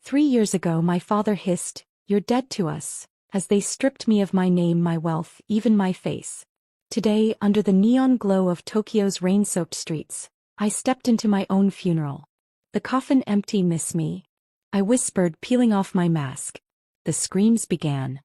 3 years ago my father hissed, "You're dead to us," as they stripped me of my name, my wealth, even my face. Today, under the neon glow of Tokyo's rain-soaked streets, I stepped into my own funeral. The coffin empty, miss me? I whispered, peeling off my mask. The screams began.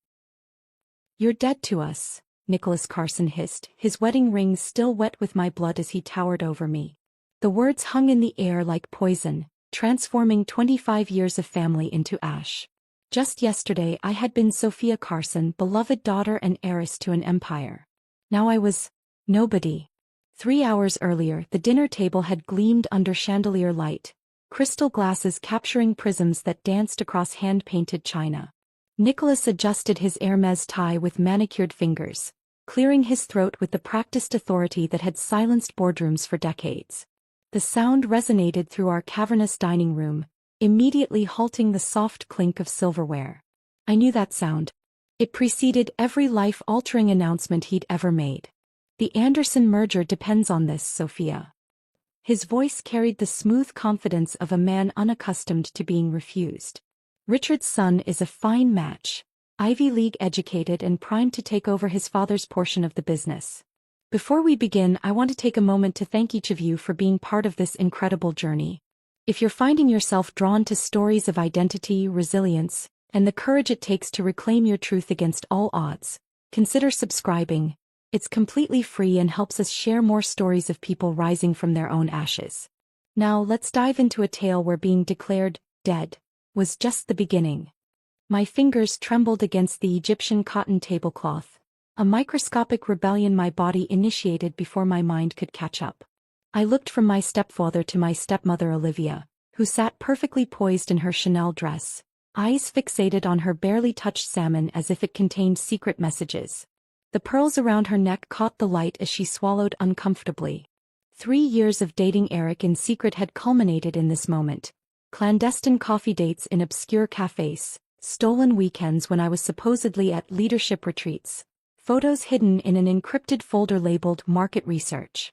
"You're dead to us," Nicholas Carson hissed, his wedding ring still wet with my blood as he towered over me. The words hung in the air like poison, transforming 25 years of family into ash. Just yesterday I had been Sophia Carson, beloved daughter and heiress to an empire. Now I was nobody. 3 hours earlier the dinner table had gleamed under chandelier light, crystal glasses capturing prisms that danced across hand-painted china. Nicholas adjusted his Hermès tie with manicured fingers, clearing his throat with the practiced authority that had silenced boardrooms for decades. The sound resonated through our cavernous dining room, immediately halting the soft clink of silverware. I knew that sound. It preceded every life-altering announcement he'd ever made. "The Anderson merger depends on this, Sophia." His voice carried the smooth confidence of a man unaccustomed to being refused. "Richard's son is a fine match, Ivy League educated and primed to take over his father's portion of the business. Before we begin, I want to take a moment to thank each of you for being part of this incredible journey. If you're finding yourself drawn to stories of identity, resilience, and the courage it takes to reclaim your truth against all odds, consider subscribing. It's completely free and helps us share more stories of people rising from their own ashes. Now let's dive into a tale where being declared dead was just the beginning. My fingers trembled against the Egyptian cotton tablecloth, a microscopic rebellion my body initiated before my mind could catch up. I looked from my stepfather to my stepmother Olivia, who sat perfectly poised in her Chanel dress, eyes fixated on her barely touched salmon as if it contained secret messages. The pearls around her neck caught the light as she swallowed uncomfortably. 3 years of dating Eric in secret had culminated in this moment. Clandestine coffee dates in obscure cafes, stolen weekends when I was supposedly at leadership retreats, photos hidden in an encrypted folder labeled market research.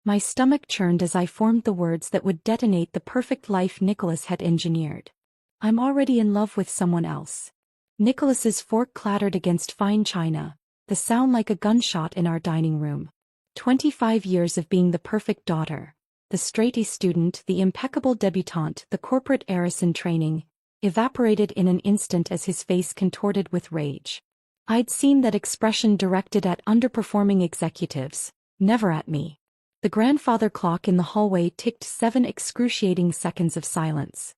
My stomach churned as I formed the words that would detonate the perfect life Nicholas had engineered. "I'm already in love with someone else." Nicholas's fork clattered against fine china, the sound like a gunshot in our dining room. 25 years of being the perfect daughter, the straight-A student, the impeccable debutante, the corporate heiress in training, evaporated in an instant as his face contorted with rage. I'd seen that expression directed at underperforming executives, never at me. The grandfather clock in the hallway ticked 7 excruciating seconds of silence.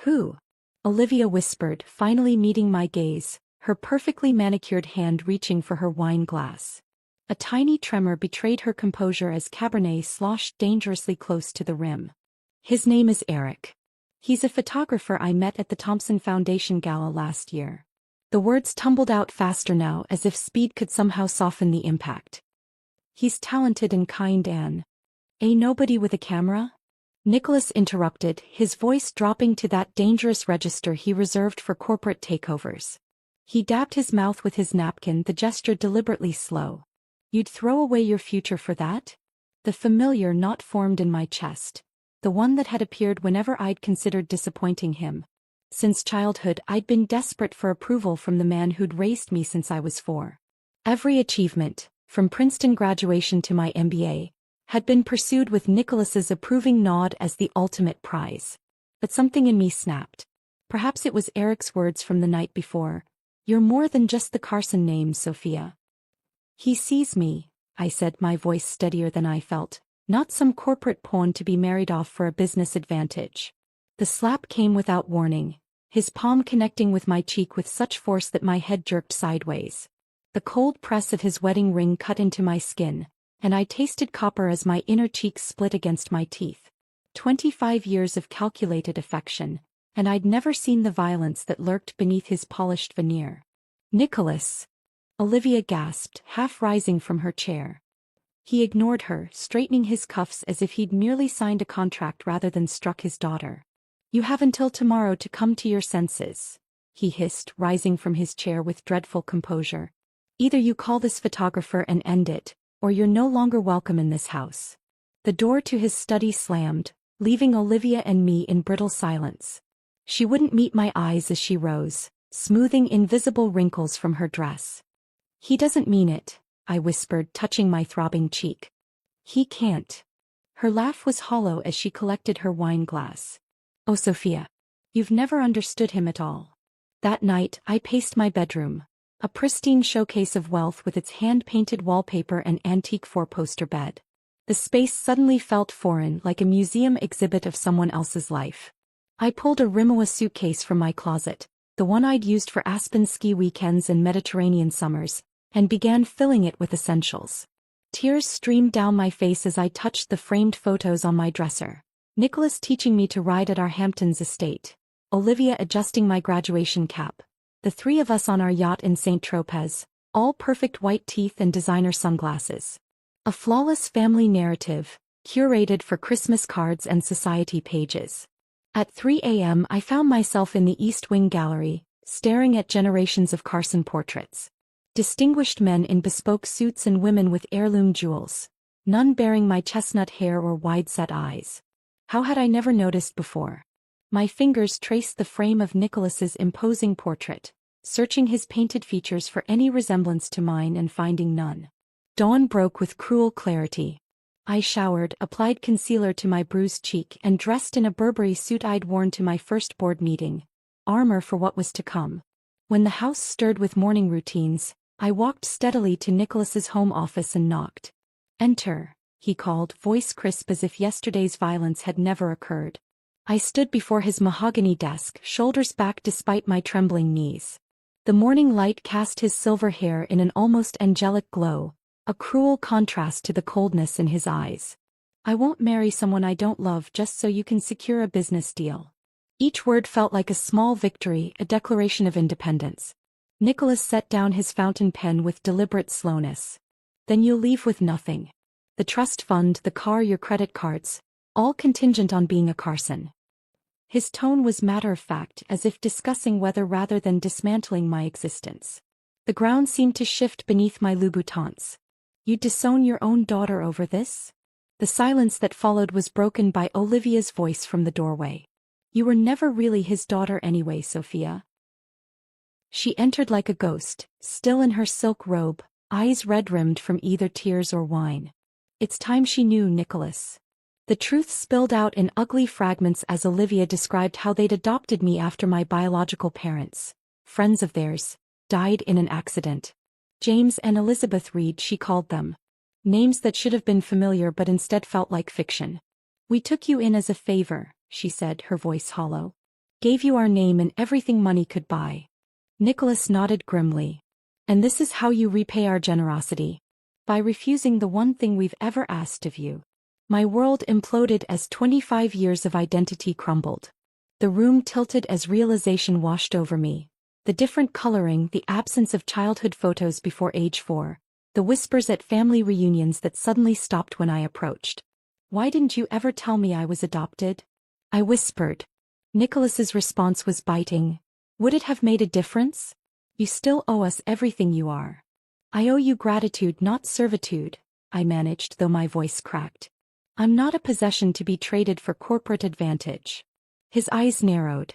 "Who?" Olivia whispered, finally meeting my gaze, her perfectly manicured hand reaching for her wine glass. A tiny tremor betrayed her composure as Cabernet sloshed dangerously close to the rim. "His name is Eric. He's a photographer I met at the Thompson Foundation Gala last year." The words tumbled out faster now, as if speed could somehow soften the impact. "He's talented and kind, Anne." "A nobody with a camera?" Nicholas interrupted, his voice dropping to that dangerous register he reserved for corporate takeovers. He dabbed his mouth with his napkin, the gesture deliberately slow. "You'd throw away your future for that?" The familiar knot formed in my chest, the one that had appeared whenever I'd considered disappointing him. Since childhood I'd been desperate for approval from the man who'd raised me since I was 4. Every achievement, from Princeton graduation to my MBA, had been pursued with Nicholas's approving nod as the ultimate prize. But something in me snapped. Perhaps it was Eric's words from the night before. "You're more than just the Carson name, Sophia." "He sees me," I said, my voice steadier than I felt, "not some corporate pawn to be married off for a business advantage." The slap came without warning, his palm connecting with my cheek with such force that my head jerked sideways. The cold press of his wedding ring cut into my skin, and I tasted copper as my inner cheek split against my teeth. 25 years of calculated affection, and I'd never seen the violence that lurked beneath his polished veneer. "Nicholas!" Olivia gasped, half rising from her chair. He ignored her, straightening his cuffs as if he'd merely signed a contract rather than struck his daughter. "You have until tomorrow to come to your senses," he hissed, rising from his chair with dreadful composure. "Either you call this photographer and end it, or you're no longer welcome in this house." The door to his study slammed, leaving Olivia and me in brittle silence. She wouldn't meet my eyes as she rose, smoothing invisible wrinkles from her dress. He doesn't mean it, I whispered, touching my throbbing cheek. He can't. Her laugh was hollow as she collected her wine glass. Oh, Sophia. You've never understood him at all. That night, I paced my bedroom, a pristine showcase of wealth with its hand-painted wallpaper and antique four-poster bed. The space suddenly felt foreign, like a museum exhibit of someone else's life. I pulled a Rimowa suitcase from my closet, the one I'd used for Aspen ski weekends and Mediterranean summers, and began filling it with essentials. Tears streamed down my face as I touched the framed photos on my dresser. Nicholas teaching me to ride at our Hamptons estate. Olivia adjusting my graduation cap. The three of us on our yacht in St. Tropez, all perfect white teeth and designer sunglasses. A flawless family narrative, curated for Christmas cards and society pages. At 3 a.m. I found myself in the East Wing Gallery, staring at generations of Carson portraits. Distinguished men in bespoke suits and women with heirloom jewels, none bearing my chestnut hair or wide-set eyes. How had I never noticed before? My fingers traced the frame of Nicholas's imposing portrait, searching his painted features for any resemblance to mine and finding none. Dawn broke with cruel clarity. I showered, applied concealer to my bruised cheek and dressed in a Burberry suit I'd worn to my first board meeting, armor for what was to come. When the house stirred with morning routines, I walked steadily to Nicholas's home office and knocked. "Enter," he called, voice crisp as if yesterday's violence had never occurred. I stood before his mahogany desk, shoulders back despite my trembling knees. The morning light cast his silver hair in an almost angelic glow, a cruel contrast to the coldness in his eyes. "I won't marry someone I don't love just so you can secure a business deal." Each word felt like a small victory, a declaration of independence. Nicholas set down his fountain pen with deliberate slowness. "Then you'll leave with nothing. The trust fund, the car, your credit cards, all contingent on being a Carson." His tone was matter-of-fact, as if discussing whether rather than dismantling my existence. The ground seemed to shift beneath my Louboutins. "You'd disown your own daughter over this?" The silence that followed was broken by Olivia's voice from the doorway. "You were never really his daughter anyway, Sophia." She entered like a ghost, still in her silk robe, eyes red-rimmed from either tears or wine. It's time she knew, Nicholas. The truth spilled out in ugly fragments as Olivia described how they'd adopted me after my biological parents, friends of theirs, died in an accident. James and Elizabeth Reed, she called them. Names that should have been familiar but instead felt like fiction. "We took you in as a favor," she said, her voice hollow. "Gave you our name and everything money could buy." Nicholas nodded grimly. "And this is how you repay our generosity. By refusing the one thing we've ever asked of you." My world imploded as 25 years of identity crumbled. The room tilted as realization washed over me. The different coloring, the absence of childhood photos before age 4, the whispers at family reunions that suddenly stopped when I approached. "Why didn't you ever tell me I was adopted?" I whispered. Nicholas's response was biting. "Would it have made a difference? You still owe us everything you are." "I owe you gratitude, not servitude," I managed, though my voice cracked. "I'm not a possession to be traded for corporate advantage." His eyes narrowed.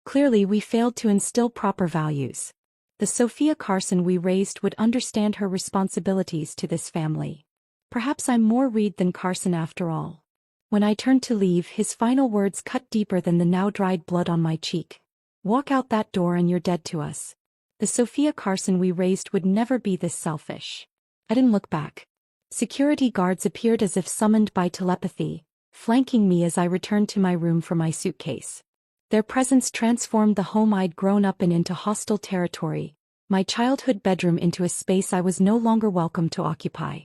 Clearly we failed to instill proper values. The Sophia Carson we raised would understand her responsibilities to this family. Perhaps I'm more Reed than Carson after all. When I turned to leave, his final words cut deeper than the now dried blood on my cheek. "Walk out that door and you're dead to us. The Sophia Carson we raised would never be this selfish." I didn't look back. Security guards appeared as if summoned by telepathy, flanking me as I returned to my room for my suitcase. Their presence transformed the home I'd grown up in into hostile territory, my childhood bedroom into a space I was no longer welcome to occupy.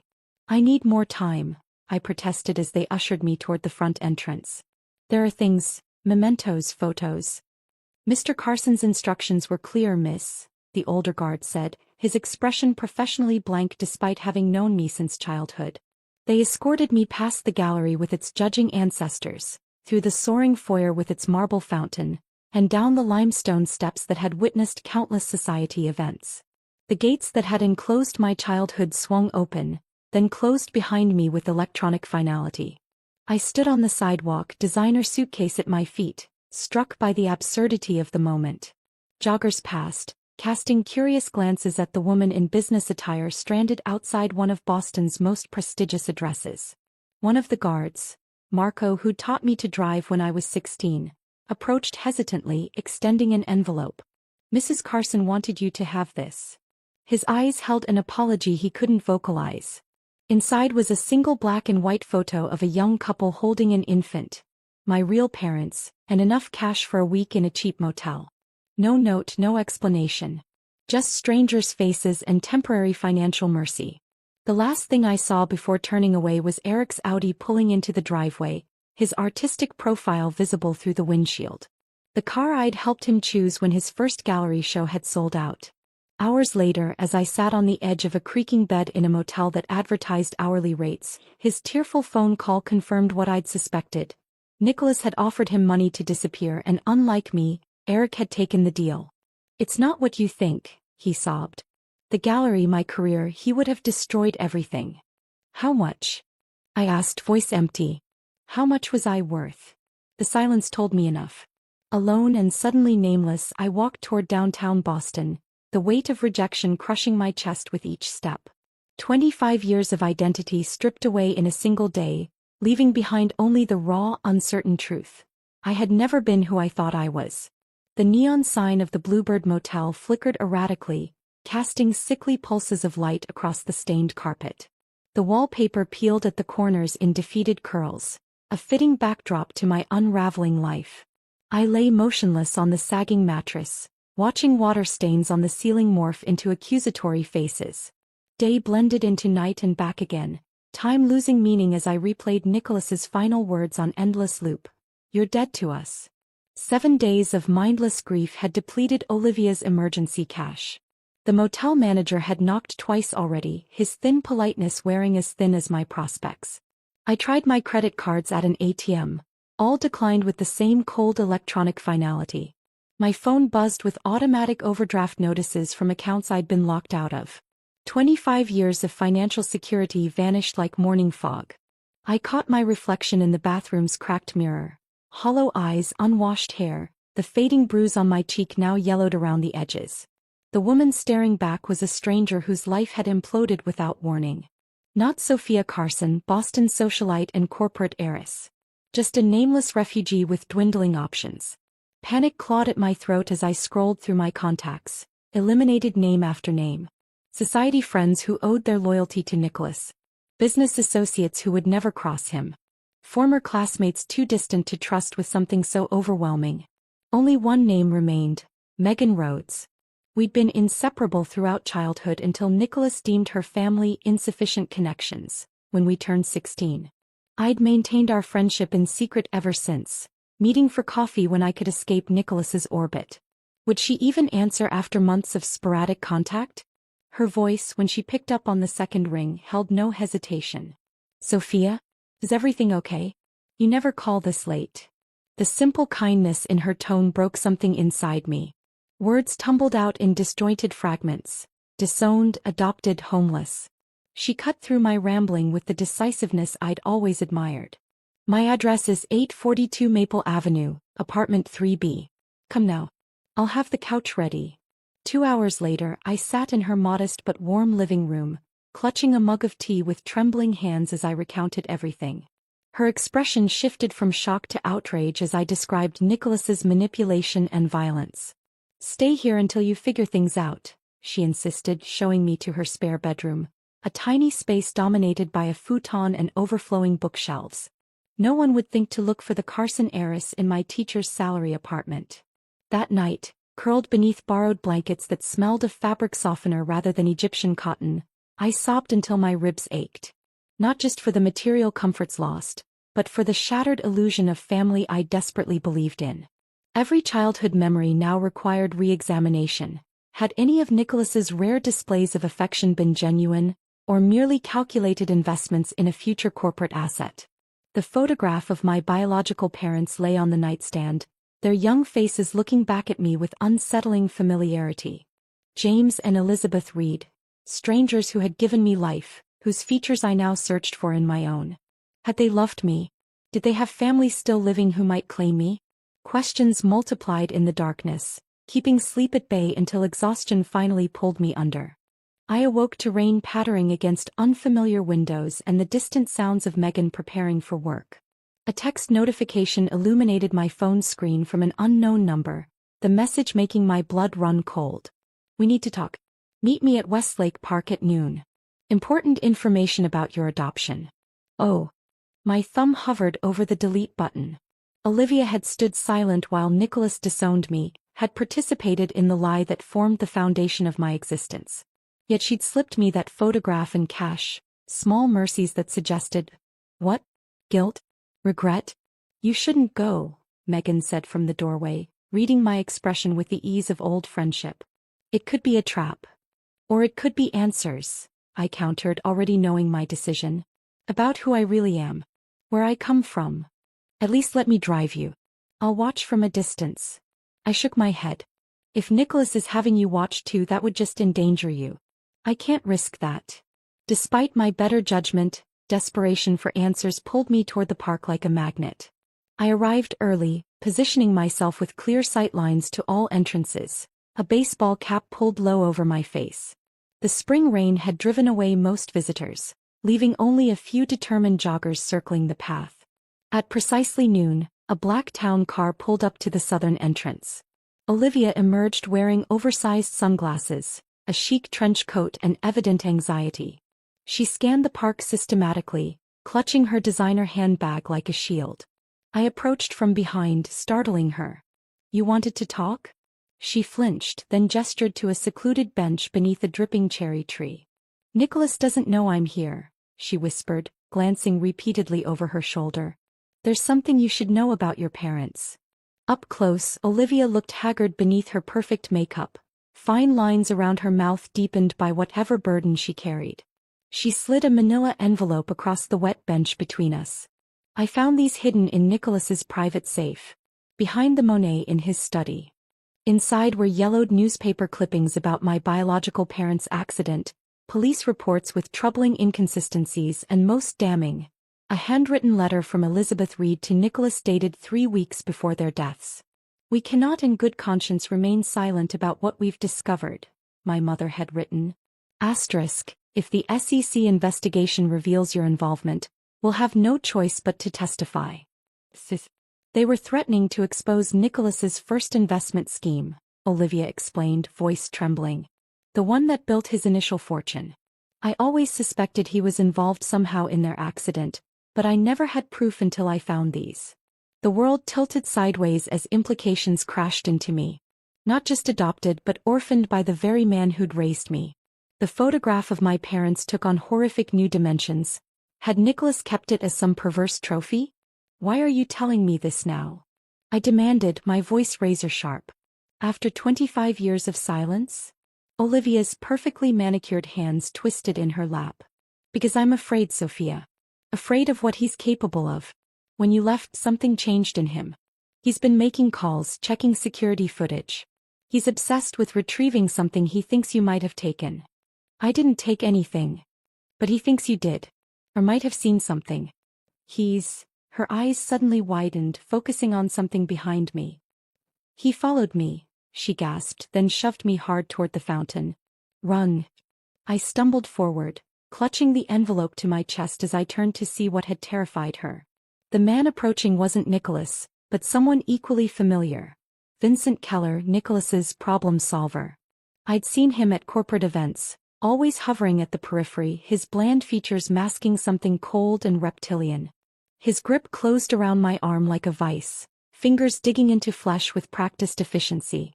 "I need more time," I protested as they ushered me toward the front entrance. "There are things, mementos, photos." "Mr. Carson's instructions were clear, miss," the older guard said, his expression professionally blank despite having known me since childhood. They escorted me past the gallery with its judging ancestors, through the soaring foyer with its marble fountain, and down the limestone steps that had witnessed countless society events. The gates that had enclosed my childhood swung open, then closed behind me with electronic finality. I stood on the sidewalk, designer suitcase at my feet, struck by the absurdity of the moment. Joggers passed, casting curious glances at the woman in business attire stranded outside one of Boston's most prestigious addresses. One of the guards, Marco, who taught me to drive when I was 16, approached hesitantly, extending an envelope. "Mrs. Carson wanted you to have this." His eyes held an apology he couldn't vocalize. Inside was a single black and white photo of a young couple holding an infant, my real parents, and enough cash for a week in a cheap motel. No note, no explanation. Just strangers' faces and temporary financial mercy. The last thing I saw before turning away was Eric's Audi pulling into the driveway, his artistic profile visible through the windshield. The car I'd helped him choose when his first gallery show had sold out. Hours later, as I sat on the edge of a creaking bed in a motel that advertised hourly rates, his tearful phone call confirmed what I'd suspected. Nicholas had offered him money to disappear, and unlike me, Eric had taken the deal. "It's not what you think," he sobbed. "The gallery, my career, he would have destroyed everything." "How much?" I asked, voice empty. How much was I worth? The silence told me enough. Alone and suddenly nameless, I walked toward downtown Boston, the weight of rejection crushing my chest with each step. 25 years of identity stripped away in a single day, leaving behind only the raw, uncertain truth. I had never been who I thought I was. The neon sign of the Bluebird Motel flickered erratically, casting sickly pulses of light across the stained carpet. The wallpaper peeled at the corners in defeated curls, a fitting backdrop to my unraveling life. I lay motionless on the sagging mattress, watching water stains on the ceiling morph into accusatory faces. Day blended into night and back again, time losing meaning as I replayed Nicholas's final words on endless loop. "You're dead to us." 7 days of mindless grief had depleted Olivia's emergency cash. The motel manager had knocked twice already, his thin politeness wearing as thin as my prospects. I tried my credit cards at an ATM, all declined with the same cold electronic finality. My phone buzzed with automatic overdraft notices from accounts I'd been locked out of. 25 years of financial security vanished like morning fog. I caught my reflection in the bathroom's cracked mirror. Hollow eyes, unwashed hair, the fading bruise on my cheek now yellowed around the edges. The woman staring back was a stranger whose life had imploded without warning. Not Sophia Carson, Boston socialite and corporate heiress. Just a nameless refugee with dwindling options. Panic clawed at my throat as I scrolled through my contacts, eliminated name after name. Society friends who owed their loyalty to Nicholas. Business associates who would never cross him. Former classmates too distant to trust with something so overwhelming. Only one name remained, Megan Rhodes. We'd been inseparable throughout childhood until Nicholas deemed her family insufficient connections, when we turned 16. I'd maintained our friendship in secret ever since, meeting for coffee when I could escape Nicholas's orbit. Would she even answer after months of sporadic contact? Her voice, when she picked up on the second ring, held no hesitation. "Sophia? Is everything okay? You never call this late." The simple kindness in her tone broke something inside me. Words tumbled out in disjointed fragments. Disowned, adopted, homeless. She cut through my rambling with the decisiveness I'd always admired. "My address is 842 Maple Avenue, apartment 3B. Come now. I'll have the couch ready." 2 hours later, I sat in her modest but warm living room, clutching a mug of tea with trembling hands as I recounted everything. Her expression shifted from shock to outrage as I described Nicholas's manipulation and violence. "Stay here until you figure things out," she insisted, showing me to her spare bedroom, a tiny space dominated by a futon and overflowing bookshelves. No one would think to look for the Carson heiress in my teacher's salary apartment. That night, curled beneath borrowed blankets that smelled of fabric softener rather than Egyptian cotton, I sobbed until my ribs ached. Not just for the material comforts lost, but for the shattered illusion of family I desperately believed in. Every childhood memory now required re-examination. Had any of Nicholas's rare displays of affection been genuine, or merely calculated investments in a future corporate asset? The photograph of my biological parents lay on the nightstand, their young faces looking back at me with unsettling familiarity. James and Elizabeth Reed, strangers who had given me life, whose features I now searched for in my own. Had they loved me? Did they have families still living who might claim me? Questions multiplied in the darkness, keeping sleep at bay until exhaustion finally pulled me under. I awoke to rain pattering against unfamiliar windows and the distant sounds of Megan preparing for work. A text notification illuminated my phone screen from an unknown number, the message making my blood run cold. "We need to talk. Meet me at Westlake Park at noon. Important information about your adoption." Oh. My thumb hovered over the delete button. Olivia had stood silent while Nicholas disowned me, had participated in the lie that formed the foundation of my existence. Yet she'd slipped me that photograph and cash, small mercies that suggested, what? Guilt? Regret? "You shouldn't go," Megan said from the doorway, reading my expression with the ease of old friendship. "It could be a trap. Or it could be answers," I countered, already knowing my decision. "About who I really am. Where I come from. At least let me drive you. I'll watch from a distance." I shook my head. "If Nicholas is having you watch too, that would just endanger you. I can't risk that." Despite my better judgment, desperation for answers pulled me toward the park like a magnet. I arrived early, positioning myself with clear sight lines to all entrances, a baseball cap pulled low over my face. The spring rain had driven away most visitors, leaving only a few determined joggers circling the path. At precisely noon, a black town car pulled up to the southern entrance. Olivia emerged wearing oversized sunglasses, a chic trench coat, and evident anxiety. She scanned the park systematically, clutching her designer handbag like a shield. I approached from behind, startling her. "You wanted to talk?" She flinched, then gestured to a secluded bench beneath a dripping cherry tree. "Nicholas doesn't know I'm here," she whispered, glancing repeatedly over her shoulder. "There's something you should know about your parents." Up close, Olivia looked haggard beneath her perfect makeup, fine lines around her mouth deepened by whatever burden she carried. She slid a manila envelope across the wet bench between us. "I found these hidden in Nicholas's private safe, behind the Monet in his study." Inside were yellowed newspaper clippings about my biological parents' accident, police reports with troubling inconsistencies, and most damning, a handwritten letter from Elizabeth Reed to Nicholas dated 3 weeks before their deaths. "We cannot in good conscience remain silent about what we've discovered," my mother had written. Asterisk, "If the SEC investigation reveals your involvement, we'll have no choice but to testify." They were threatening to expose Nicholas's first investment scheme, Olivia explained, voice trembling. "The one that built his initial fortune. I always suspected he was involved somehow in their accident, but I never had proof until I found these." The world tilted sideways as implications crashed into me. Not just adopted but orphaned by the very man who'd raised me. The photograph of my parents took on horrific new dimensions. Had Nicholas kept it as some perverse trophy? "Why are you telling me this now?" I demanded, my voice razor sharp. "After 25 years of silence?" Olivia's perfectly manicured hands twisted in her lap. "Because I'm afraid, Sophia. Afraid of what he's capable of. When you left, something changed in him. He's been making calls, checking security footage. He's obsessed with retrieving something he thinks you might have taken. I didn't take anything. But he thinks you did. Or might have seen something. Her eyes suddenly widened, focusing on something behind me. "He followed me," she gasped, then shoved me hard toward the fountain. "Run." I stumbled forward, clutching the envelope to my chest as I turned to see what had terrified her. The man approaching wasn't Nicholas, but someone equally familiar. Vincent Keller, Nicholas's problem solver. I'd seen him at corporate events, always hovering at the periphery, his bland features masking something cold and reptilian. His grip closed around my arm like a vice, fingers digging into flesh with practiced efficiency.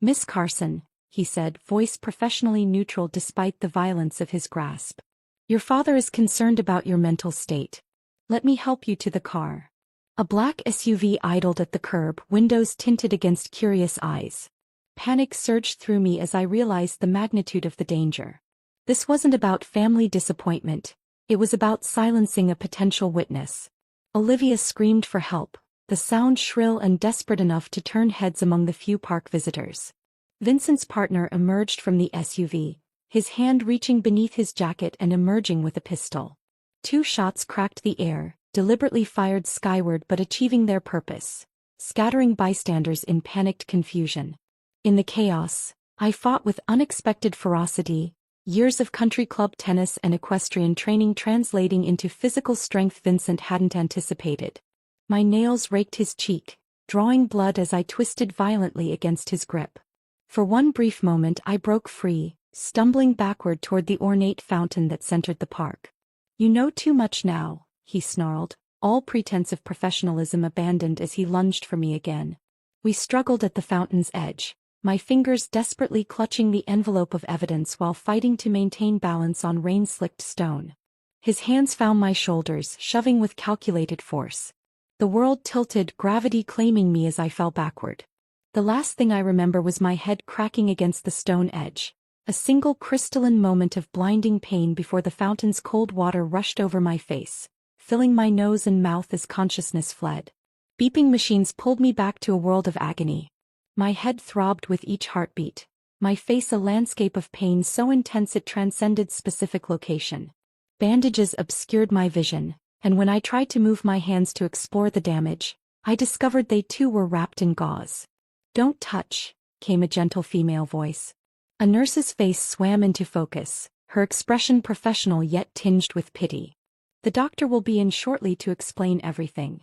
"Miss Carson," he said, voice professionally neutral despite the violence of his grasp. "Your father is concerned about your mental state. Let me help you to the car." A black SUV idled at the curb, windows tinted against curious eyes. Panic surged through me as I realized the magnitude of the danger. This wasn't about family disappointment. It was about silencing a potential witness. Olivia screamed for help, the sound shrill and desperate enough to turn heads among the few park visitors. Vincent's partner emerged from the SUV, his hand reaching beneath his jacket and emerging with a pistol. 2 shots cracked the air, deliberately fired skyward but achieving their purpose. scattering bystanders in panicked confusion. In the chaos, I fought with unexpected ferocity, years of country club tennis and equestrian training translating into physical strength Vincent hadn't anticipated. My nails raked his cheek, drawing blood as I twisted violently against his grip. For one brief moment I broke free, stumbling backward toward the ornate fountain that centered the park. "You know too much now," he snarled, all pretense of professionalism abandoned as he lunged for me again. We struggled at the fountain's edge, my fingers desperately clutching the envelope of evidence while fighting to maintain balance on rain-slicked stone. His hands found my shoulders, shoving with calculated force. The world tilted, gravity claiming me as I fell backward. The last thing I remember was my head cracking against the stone edge, a single crystalline moment of blinding pain before the fountain's cold water rushed over my face, filling my nose and mouth as consciousness fled. Beeping machines pulled me back to a world of agony. My head throbbed with each heartbeat, my face a landscape of pain so intense it transcended specific location. Bandages obscured my vision, and when I tried to move my hands to explore the damage, I discovered they too were wrapped in gauze. "Don't touch," came a gentle female voice. A nurse's face swam into focus, her expression professional yet tinged with pity. "The doctor will be in shortly to explain everything."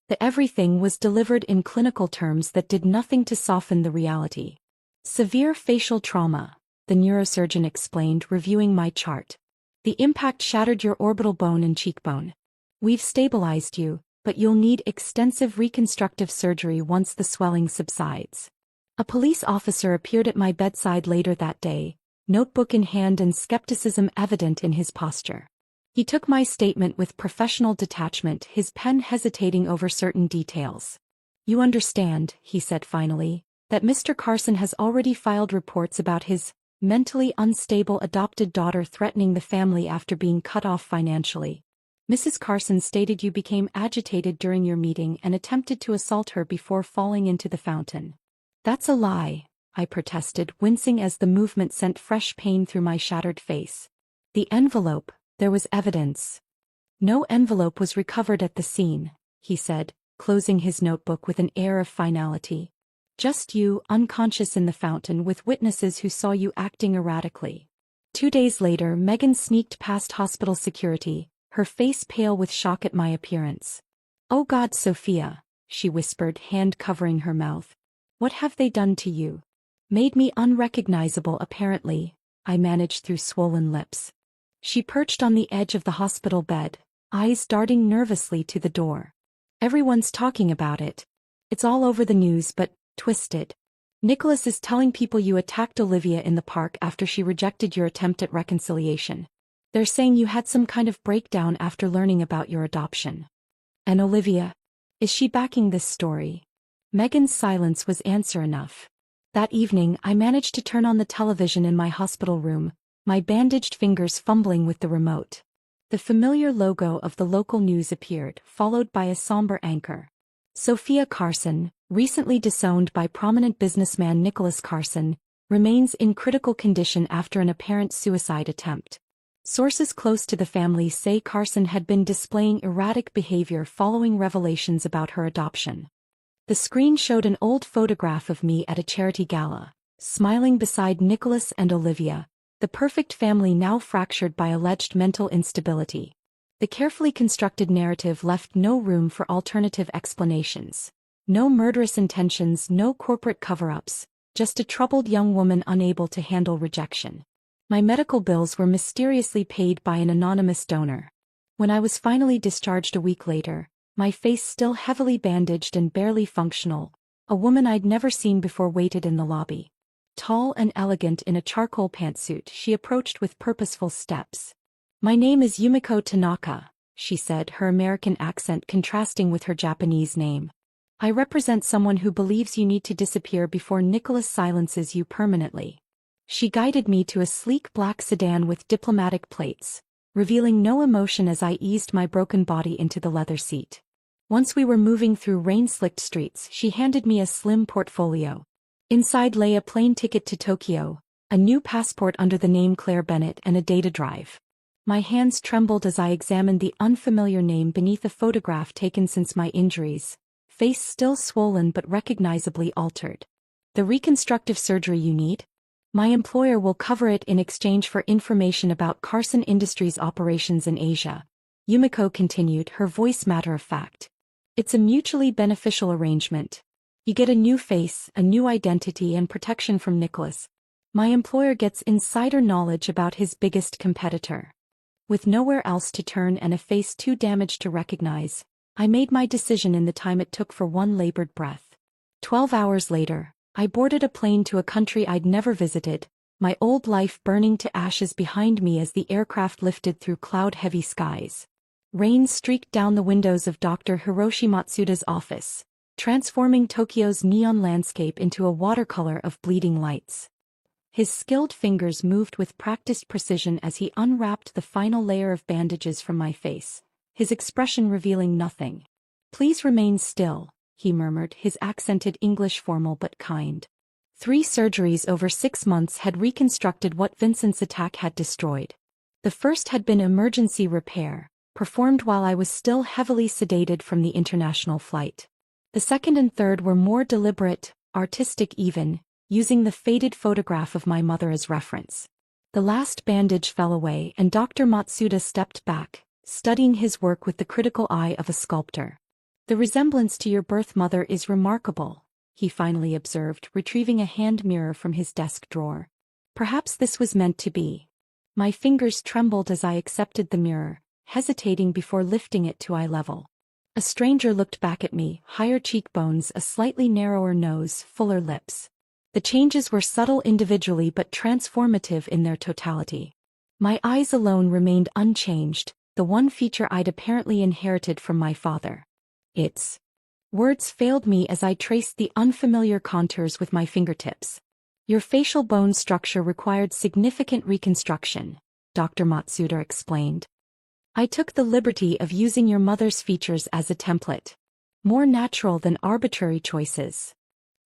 The everything was delivered in clinical terms that did nothing to soften the reality. "Severe facial trauma," the neurosurgeon explained, reviewing my chart. "The impact shattered your orbital bone and cheekbone. We've stabilized you, but you'll need extensive reconstructive surgery once the swelling subsides." A police officer appeared at my bedside later that day, notebook in hand and skepticism evident in his posture. He took my statement with professional detachment, his pen hesitating over certain details. "You understand," he said finally, "that Mr. Carson has already filed reports about his mentally unstable adopted daughter threatening the family after being cut off financially. Mrs. Carson stated you became agitated during your meeting and attempted to assault her before falling into the fountain." "That's a lie," I protested, wincing as the movement sent fresh pain through my shattered face. "The envelope, there was evidence." "No envelope was recovered at the scene," he said, closing his notebook with an air of finality. "Just you, unconscious in the fountain with witnesses who saw you acting erratically." 2 days later, Megan sneaked past hospital security, her face pale with shock at my appearance. "Oh God, Sophia," she whispered, hand covering her mouth. "What have they done to you?" "Made me unrecognizable apparently," I managed through swollen lips. She perched on the edge of the hospital bed, eyes darting nervously to the door. "Everyone's talking about it. It's all over the news but twisted. Nicholas is telling people you attacked Olivia in the park after she rejected your attempt at reconciliation. They're saying you had some kind of breakdown after learning about your adoption." "And Olivia? Is she backing this story?" Megan's silence was answer enough. That evening I managed to turn on the television in my hospital room, my bandaged fingers fumbling with the remote. The familiar logo of the local news appeared, followed by a somber anchor. "Sophia Carson, recently disowned by prominent businessman Nicholas Carson, remains in critical condition after an apparent suicide attempt. Sources close to the family say Carson had been displaying erratic behavior following revelations about her adoption." The screen showed an old photograph of me at a charity gala, smiling beside Nicholas and Olivia, the perfect family now fractured by alleged mental instability. The carefully constructed narrative left no room for alternative explanations. No murderous intentions, no corporate cover-ups, just a troubled young woman unable to handle rejection. My medical bills were mysteriously paid by an anonymous donor. When I was finally discharged a week later, my face still heavily bandaged and barely functional, a woman I'd never seen before waited in the lobby. Tall and elegant in a charcoal pantsuit, she approached with purposeful steps. "My name is Yumiko Tanaka," she said, her American accent contrasting with her Japanese name. "I represent someone who believes you need to disappear before Nicholas silences you permanently." She guided me to a sleek black sedan with diplomatic plates, revealing no emotion as I eased my broken body into the leather seat. Once we were moving through rain-slicked streets, she handed me a slim portfolio. Inside lay a plane ticket to Tokyo, a new passport under the name Claire Bennett, and a data drive. My hands trembled as I examined the unfamiliar name beneath a photograph taken since my injuries, face still swollen but recognizably altered. The reconstructive surgery you need? My employer will cover it in exchange for information about Carson Industries' operations in Asia. Yumiko continued, her voice matter-of-fact. It's a mutually beneficial arrangement. You get a new face, a new identity, and protection from Nicholas. My employer gets insider knowledge about his biggest competitor. With nowhere else to turn and a face too damaged to recognize, I made my decision in the time it took for one labored breath. 12 hours later, I boarded a plane to a country I'd never visited, my old life burning to ashes behind me as the aircraft lifted through cloud-heavy skies. Rain streaked down the windows of Dr. Hiroshi Matsuda's office, transforming Tokyo's neon landscape into a watercolor of bleeding lights. His skilled fingers moved with practiced precision as he unwrapped the final layer of bandages from my face, his expression revealing nothing. "Please remain still," he murmured, his accented English formal but kind. 3 surgeries over 6 months had reconstructed what Vincent's attack had destroyed. The first had been emergency repair, performed while I was still heavily sedated from the international flight. The second and third were more deliberate, artistic even, using the faded photograph of my mother as reference. The last bandage fell away and Dr. Matsuda stepped back, studying his work with the critical eye of a sculptor. "The resemblance to your birth mother is remarkable," he finally observed, retrieving a hand mirror from his desk drawer. Perhaps this was meant to be. My fingers trembled as I accepted the mirror, hesitating before lifting it to eye level. A stranger looked back at me, higher cheekbones, a slightly narrower nose, fuller lips. The changes were subtle individually but transformative in their totality. My eyes alone remained unchanged, the one feature I'd apparently inherited from my father. Words failed me as I traced the unfamiliar contours with my fingertips. "Your facial bone structure required significant reconstruction," Dr. Matsuda explained. "I took the liberty of using your mother's features as a template. More natural than arbitrary choices.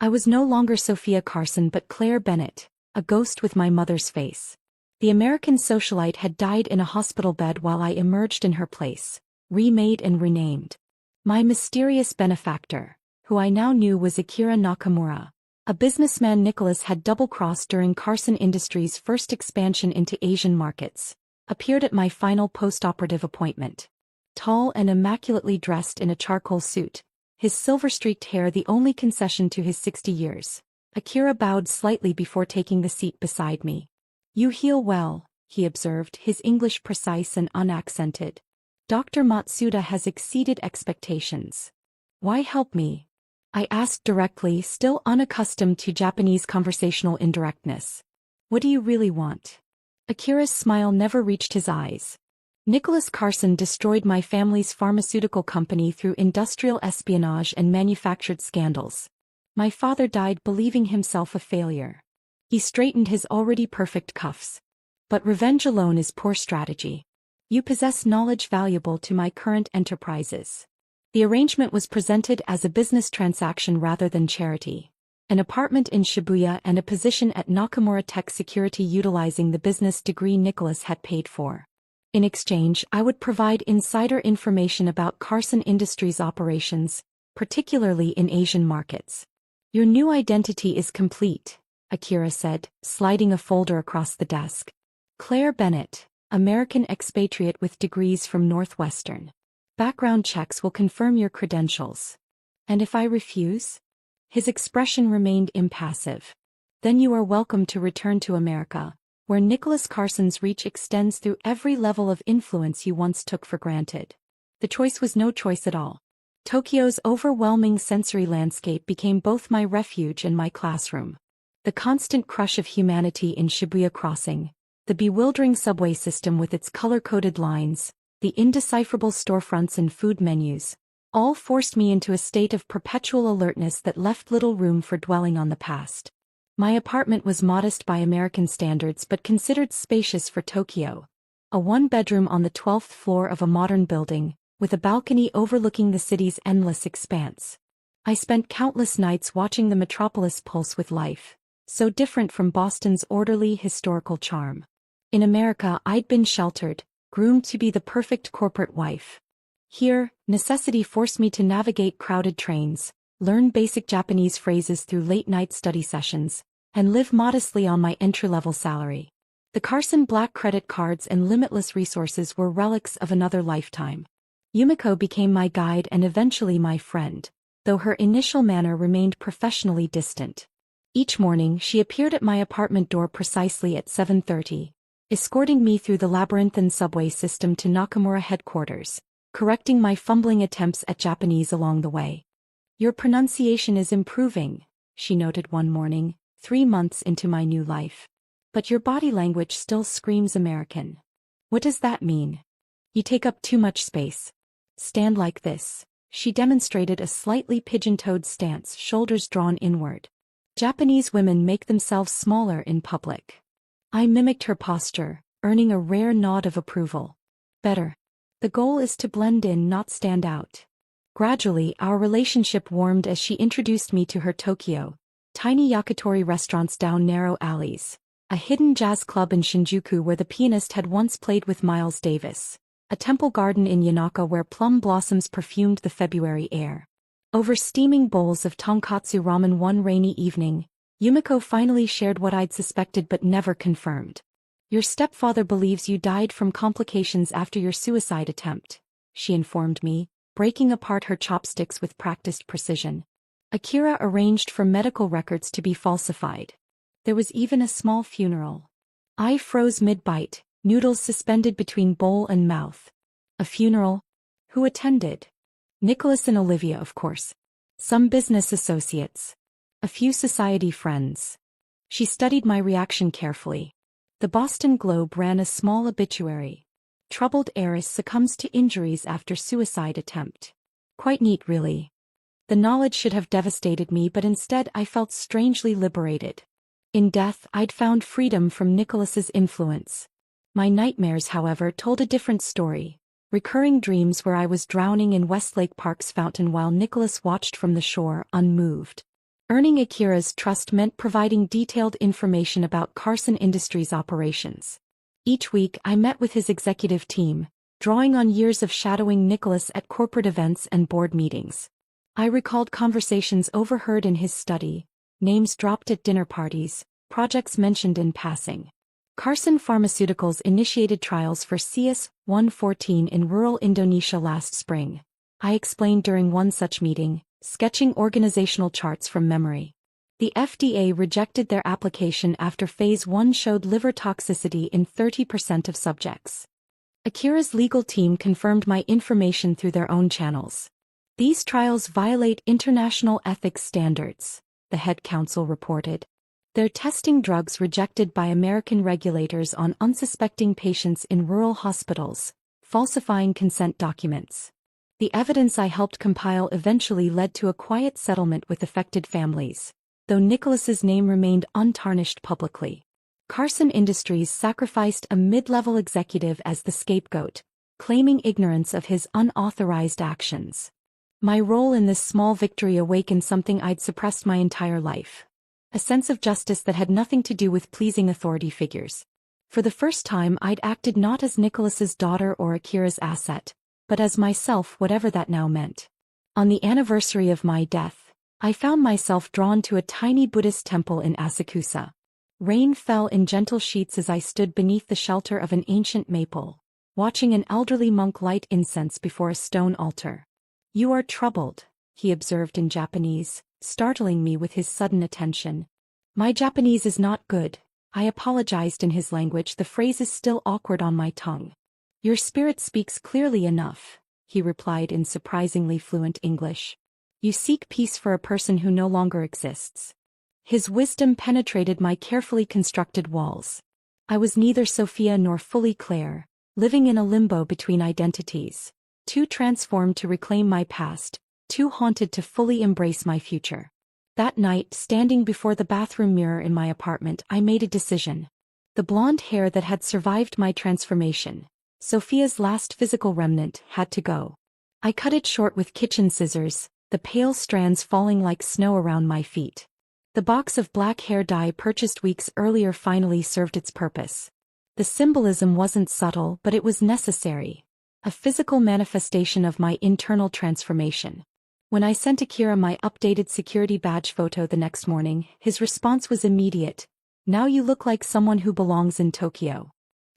I was no longer Sophia Carson but Claire Bennett, a ghost with my mother's face. The American socialite had died in a hospital bed while I emerged in her place, remade and renamed. My mysterious benefactor, who I now knew was Akira Nakamura, a businessman Nicholas had double-crossed during Carson Industries' first expansion into Asian markets, appeared at my final post-operative appointment. Tall and immaculately dressed in a charcoal suit, his silver-streaked hair the only concession to his 60 years, Akira bowed slightly before taking the seat beside me. "You heal well," he observed, his English precise and unaccented. "Dr. Matsuda has exceeded expectations. Why help me?" I asked directly, still unaccustomed to Japanese conversational indirectness. "What do you really want?" Akira's smile never reached his eyes. "Nicholas Carson destroyed my family's pharmaceutical company through industrial espionage and manufactured scandals. My father died believing himself a failure." He straightened his already perfect cuffs. "But revenge alone is poor strategy. You possess knowledge valuable to my current enterprises." The arrangement was presented as a business transaction rather than charity. An apartment in Shibuya and a position at Nakamura Tech Security utilizing the business degree Nicholas had paid for. In exchange, I would provide insider information about Carson Industries' operations, particularly in Asian markets. "Your new identity is complete," Akira said, sliding a folder across the desk. "Claire Bennett, American expatriate with degrees from Northwestern. Background checks will confirm your credentials. And if I refuse?" His expression remained impassive. "Then you are welcome to return to America, where Nicholas Carson's reach extends through every level of influence you once took for granted." The choice was no choice at all. Tokyo's overwhelming sensory landscape became both my refuge and my classroom. The constant crush of humanity in Shibuya Crossing, the bewildering subway system with its color-coded lines, the indecipherable storefronts and food menus, all forced me into a state of perpetual alertness that left little room for dwelling on the past. My apartment was modest by American standards but considered spacious for Tokyo. A one-bedroom on the 12th floor of a modern building, with a balcony overlooking the city's endless expanse. I spent countless nights watching the metropolis pulse with life, so different from Boston's orderly historical charm. In America I'd been sheltered, groomed to be the perfect corporate wife. Here, necessity forced me to navigate crowded trains, learn basic Japanese phrases through late-night study sessions, and live modestly on my entry-level salary. The Carson Black credit cards and limitless resources were relics of another lifetime. Yumiko became my guide and eventually my friend, though her initial manner remained professionally distant. Each morning she appeared at my apartment door precisely at 7:30, escorting me through the labyrinthine subway system to Nakamura headquarters, correcting my fumbling attempts at Japanese along the way. "Your pronunciation is improving," she noted one morning, 3 months into my new life. "But your body language still screams American." "What does that mean?" "You take up too much space. Stand like this." She demonstrated a slightly pigeon-toed stance, shoulders drawn inward. Japanese women make themselves smaller in public. I mimicked her posture, earning a rare nod of approval. "Better. The goal is to blend in, not stand out." Gradually, our relationship warmed as she introduced me to her Tokyo, tiny yakitori restaurants down narrow alleys, a hidden jazz club in Shinjuku where the pianist had once played with Miles Davis, a temple garden in Yanaka where plum blossoms perfumed the February air. Over steaming bowls of tonkatsu ramen one rainy evening, Yumiko finally shared what I'd suspected but never confirmed. "Your stepfather believes you died from complications after your suicide attempt," she informed me, breaking apart her chopsticks with practiced precision. "Akira arranged for medical records to be falsified. There was even a small funeral." I froze mid-bite, noodles suspended between bowl and mouth. "A funeral? Who attended?" "Nicholas and Olivia, of course. Some business associates. A few society friends." She studied my reaction carefully. The Boston Globe ran a small obituary. "Troubled heiress succumbs to injuries after suicide attempt." Quite neat, really. The knowledge should have devastated me, but instead I felt strangely liberated. In death, I'd found freedom from Nicholas's influence. My nightmares, however, told a different story. Recurring dreams where I was drowning in Westlake Park's fountain while Nicholas watched from the shore, unmoved. Earning Akira's trust meant providing detailed information about Carson Industries' operations. Each week I met with his executive team, drawing on years of shadowing Nicholas at corporate events and board meetings. I recalled conversations overheard in his study, names dropped at dinner parties, projects mentioned in passing. Carson Pharmaceuticals initiated trials for CS-114 in rural Indonesia last spring, I explained during one such meeting, sketching organizational charts from memory. The FDA rejected their application after Phase 1 showed liver toxicity in 30% of subjects. Akira's legal team confirmed my information through their own channels. "These trials violate international ethics standards," the head counsel reported. "They're testing drugs rejected by American regulators on unsuspecting patients in rural hospitals, falsifying consent documents." The evidence I helped compile eventually led to a quiet settlement with affected families, though Nicholas's name remained untarnished publicly. Carson Industries sacrificed a mid-level executive as the scapegoat, claiming ignorance of his unauthorized actions. My role in this small victory awakened something I'd suppressed my entire life. A sense of justice that had nothing to do with pleasing authority figures. For the first time I'd acted not as Nicholas's daughter or Akira's asset, but as myself, whatever that now meant. On the anniversary of my death, I found myself drawn to a tiny Buddhist temple in Asakusa. Rain fell in gentle sheets as I stood beneath the shelter of an ancient maple, watching an elderly monk light incense before a stone altar. "You are troubled," he observed in Japanese, startling me with his sudden attention. My Japanese is not good, I apologized in his language, the phrase is still awkward on my tongue. "Your spirit speaks clearly enough," he replied in surprisingly fluent English. "You seek peace for a person who no longer exists." His wisdom penetrated my carefully constructed walls. I was neither Sophia nor fully Claire, living in a limbo between identities, too transformed to reclaim my past, too haunted to fully embrace my future. That night, standing before the bathroom mirror in my apartment, I made a decision. The blonde hair that had survived my transformation, Sophia's last physical remnant, had to go. I cut it short with kitchen scissors, the pale strands falling like snow around my feet. The box of black hair dye purchased weeks earlier finally served its purpose. The symbolism wasn't subtle, but it was necessary. a physical manifestation of my internal transformation. When I sent Akira my updated security badge photo the next morning, his response was immediate. "Now you look like someone who belongs in Tokyo."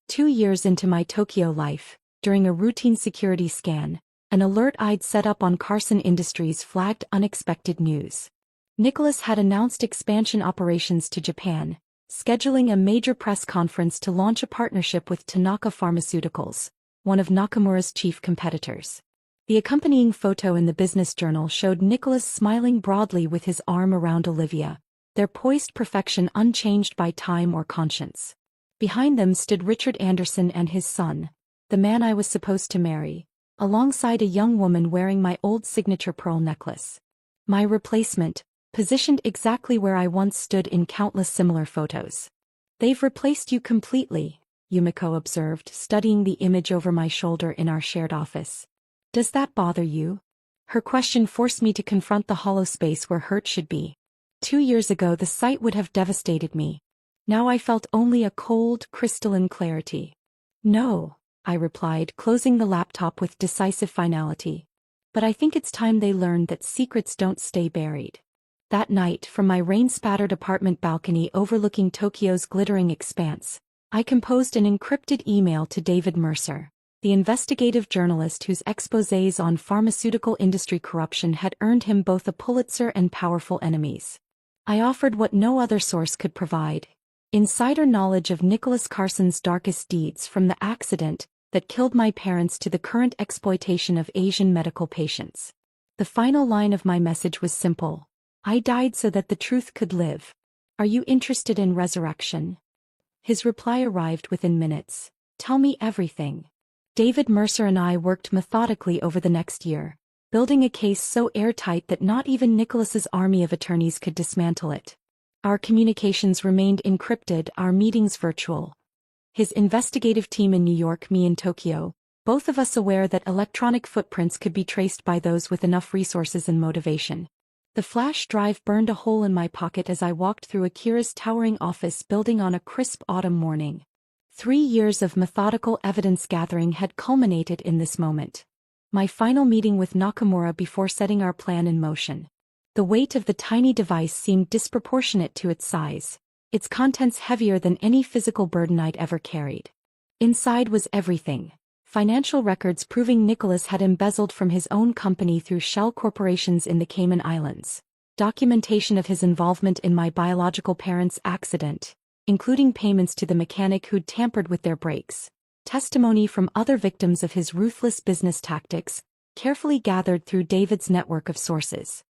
2 years into my Tokyo life, during a routine security scan, an alert I'd set up on Carson Industries flagged unexpected news. Nicholas had announced expansion operations to Japan, scheduling a major press conference to launch a partnership with Tanaka Pharmaceuticals, one of Nakamura's chief competitors. The accompanying photo in the business journal showed Nicholas smiling broadly with his arm around Olivia, their poised perfection unchanged by time or conscience. Behind them stood Richard Anderson and his son, the man I was supposed to marry, alongside a young woman wearing my old signature pearl necklace. My replacement, positioned exactly where I once stood in countless similar photos. "They've replaced you completely," Yumiko observed, studying the image over my shoulder in our shared office. "Does that bother you?" Her question forced me to confront the hollow space where hurt should be. 2 years ago the sight would have devastated me. Now I felt only a cold, crystalline clarity. "No," I replied, closing the laptop with decisive finality. "But I think it's time they learned that secrets don't stay buried." That night, from my rain-spattered apartment balcony overlooking Tokyo's glittering expanse, I composed an encrypted email to David Mercer, the investigative journalist whose exposés on pharmaceutical industry corruption had earned him both a Pulitzer and powerful enemies. I offered what no other source could provide: insider knowledge of Nicholas Carson's darkest deeds, from the accident that killed my parents to the current exploitation of Asian medical patients. The final line of my message was simple: "I died so that the truth could live. Are you interested in resurrection?" His reply arrived within minutes. "Tell me everything." David Mercer and I worked methodically over the next year, building a case so airtight that not even Nicholas's army of attorneys could dismantle it. Our communications remained encrypted, our meetings virtual. His investigative team in New York, me in Tokyo, both of us aware that electronic footprints could be traced by those with enough resources and motivation. The flash drive burned a hole in my pocket as I walked through Akira's towering office building on a crisp autumn morning. 3 years of methodical evidence gathering had culminated in this moment. My final meeting with Nakamura before setting our plan in motion. The weight of the tiny device seemed disproportionate to its size, its contents heavier than any physical burden I'd ever carried. Inside was everything: financial records proving Nicholas had embezzled from his own company through shell corporations in the Cayman Islands, documentation of his involvement in my biological parents' accident, including payments to the mechanic who'd tampered with their brakes, testimony from other victims of his ruthless business tactics, carefully gathered through David's network of sources.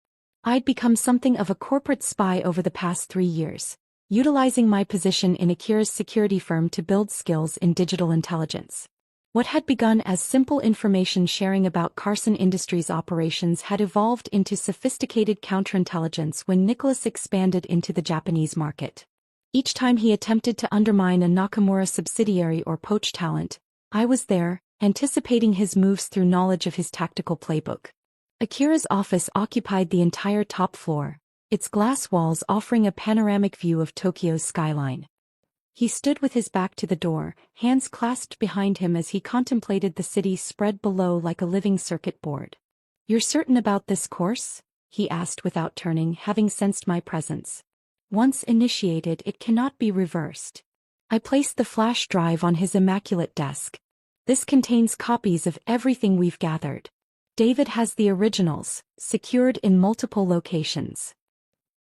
I'd become something of a corporate spy over the past 3 years, utilizing my position in Akira's security firm to build skills in digital intelligence. What had begun as simple information sharing about Carson Industries' operations had evolved into sophisticated counterintelligence when Nicholas expanded into the Japanese market. Each time he attempted to undermine a Nakamura subsidiary or poach talent, I was there, anticipating his moves through knowledge of his tactical playbook. Akira's office occupied the entire top floor, its glass walls offering a panoramic view of Tokyo's skyline. He stood with his back to the door, hands clasped behind him as he contemplated the city spread below like a living circuit board. "You're certain about this course?" he asked without turning, having sensed my presence. "Once initiated, it cannot be reversed." I placed the flash drive on his immaculate desk. "This contains copies of everything we've gathered. David has the originals, secured in multiple locations."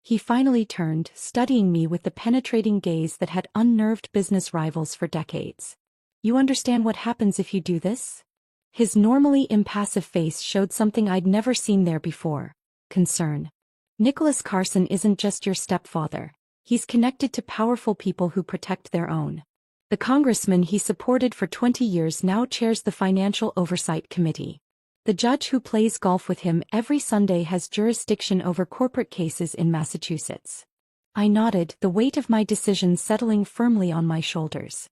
He finally turned, studying me with the penetrating gaze that had unnerved business rivals for decades. "You understand what happens if you do this?" His normally impassive face showed something I'd never seen there before: concern. "Nicholas Carson isn't just your stepfather. He's connected to powerful people who protect their own. The congressman he supported for 20 years now chairs the Financial Oversight Committee. The judge who plays golf with him every Sunday has jurisdiction over corporate cases in Massachusetts." I nodded, the weight of my decision settling firmly on my shoulders.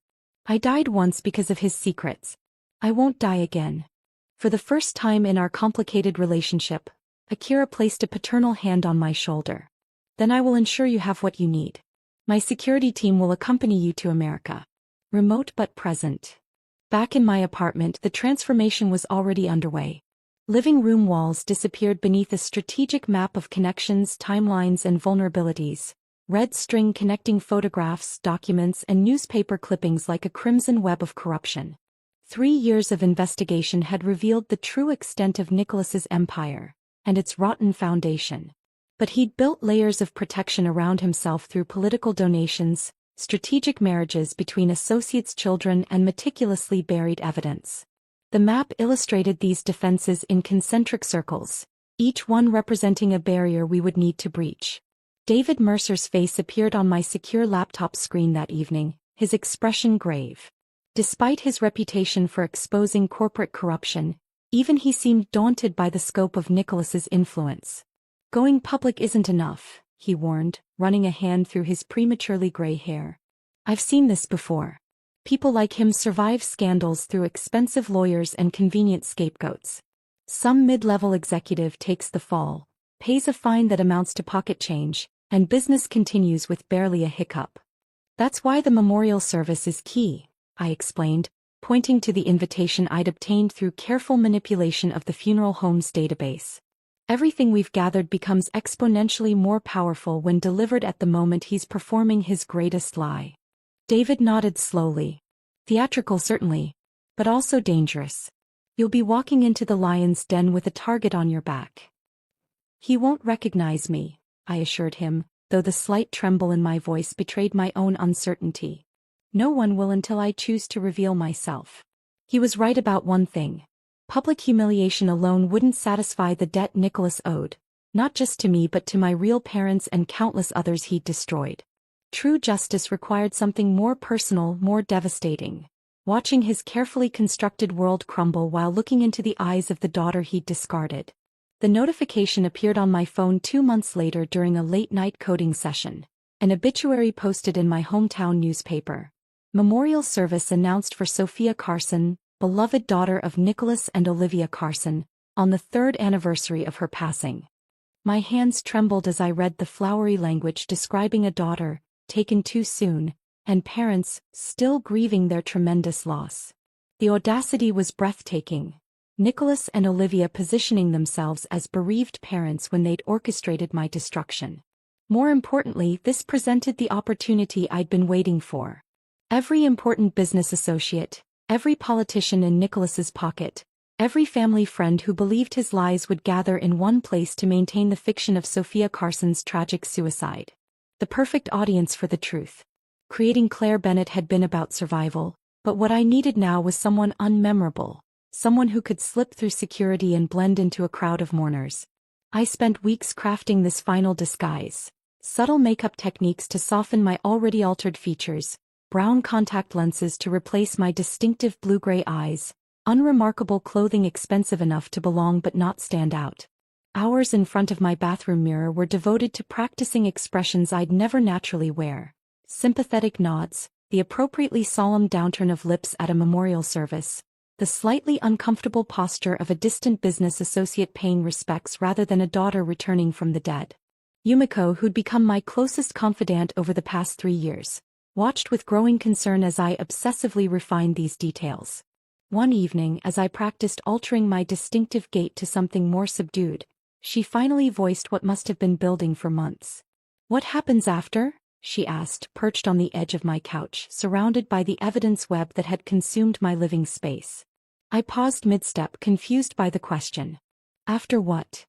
I died once because of his secrets. I won't die again. For the first time in our complicated relationship, Akira placed a paternal hand on my shoulder. "Then I will ensure you have what you need. My security team will accompany you to America. Remote but present." Back in my apartment, the transformation was already underway. Living room walls disappeared beneath a strategic map of connections, timelines, and vulnerabilities. Red string connecting photographs, documents, and newspaper clippings like a crimson web of corruption. 3 years of investigation had revealed the true extent of Nicholas's empire and its rotten foundation. But he'd built layers of protection around himself through political donations, strategic marriages between associates' children, and meticulously buried evidence. The map illustrated these defenses in concentric circles, each one representing a barrier we would need to breach. David Mercer's face appeared on my secure laptop screen that evening, his expression grave. Despite his reputation for exposing corporate corruption, even he seemed daunted by the scope of Nicholas's influence. "Going public isn't enough," he warned, running a hand through his prematurely gray hair. "I've seen this before. People like him survive scandals through expensive lawyers and convenient scapegoats. Some mid-level executive takes the fall, pays a fine that amounts to pocket change, and business continues with barely a hiccup. That's why the memorial service is key," I explained, pointing to the invitation I'd obtained through careful manipulation of the funeral home's database. "Everything we've gathered becomes exponentially more powerful when delivered at the moment he's performing his greatest lie." David nodded slowly. "Theatrical certainly, but also dangerous. You'll be walking into the lion's den with a target on your back." "He won't recognize me," I assured him, though the slight tremble in my voice betrayed my own uncertainty. "No one will until I choose to reveal myself." He was right about one thing. Public humiliation alone wouldn't satisfy the debt Nicholas owed, not just to me but to my real parents and countless others he'd destroyed. True justice required something more personal, more devastating. Watching his carefully constructed world crumble while looking into the eyes of the daughter he'd discarded. The notification appeared on my phone 2 months later during a late-night coding session. An obituary posted in my hometown newspaper. Memorial service announced for Sophia Carson'S, beloved daughter of Nicholas and Olivia Carson, on the 3rd anniversary of her passing. My hands trembled as I read the flowery language describing a daughter taken too soon, and parents still grieving their tremendous loss. The audacity was breathtaking. Nicholas and Olivia positioning themselves as bereaved parents when they'd orchestrated my destruction. More importantly, this presented the opportunity I'd been waiting for. Every important business associate, every politician in Nicholas's pocket, every family friend who believed his lies would gather in one place to maintain the fiction of Sophia Carson'S tragic suicide. The perfect audience for the truth. Creating Claire Bennett had been about survival, but what I needed now was someone unmemorable, someone who could slip through security and blend into a crowd of mourners. I spent weeks crafting this final disguise. Subtle makeup techniques to soften my already altered features, brown contact lenses to replace my distinctive blue-gray eyes, unremarkable clothing expensive enough to belong but not stand out. Hours in front of my bathroom mirror were devoted to practicing expressions I'd never naturally wear. Sympathetic nods, the appropriately solemn downturn of lips at a memorial service, the slightly uncomfortable posture of a distant business associate paying respects rather than a daughter returning from the dead. Yumiko, who'd become my closest confidant over the past 3 years, watched with growing concern as I obsessively refined these details. One evening, as I practiced altering my distinctive gait to something more subdued, she finally voiced what must have been building for months. "What happens after?" she asked, perched on the edge of my couch, surrounded by the evidence web that had consumed my living space. I paused mid-step, confused by the question. "After what?"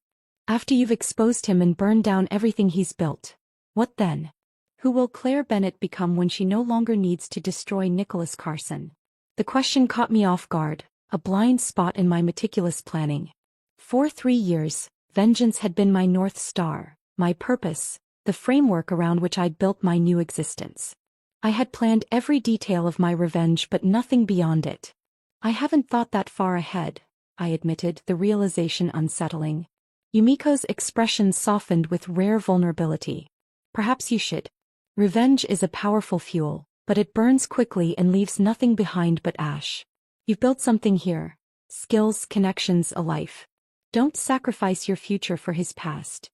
"After you've exposed him and burned down everything he's built. What then? Who will Claire Bennett become when she no longer needs to destroy Nicholas Carson?" The question caught me off guard, a blind spot in my meticulous planning. For 3 years, vengeance had been my North Star, my purpose, the framework around which I'd built my new existence. I had planned every detail of my revenge but nothing beyond it. "I haven't thought that far ahead," I admitted, the realization unsettling. Yumiko's expression softened with rare vulnerability. "Perhaps you should. Revenge is a powerful fuel, but it burns quickly and leaves nothing behind but ash. You've built something here. Skills, connections, a life. Don't sacrifice your future for his past."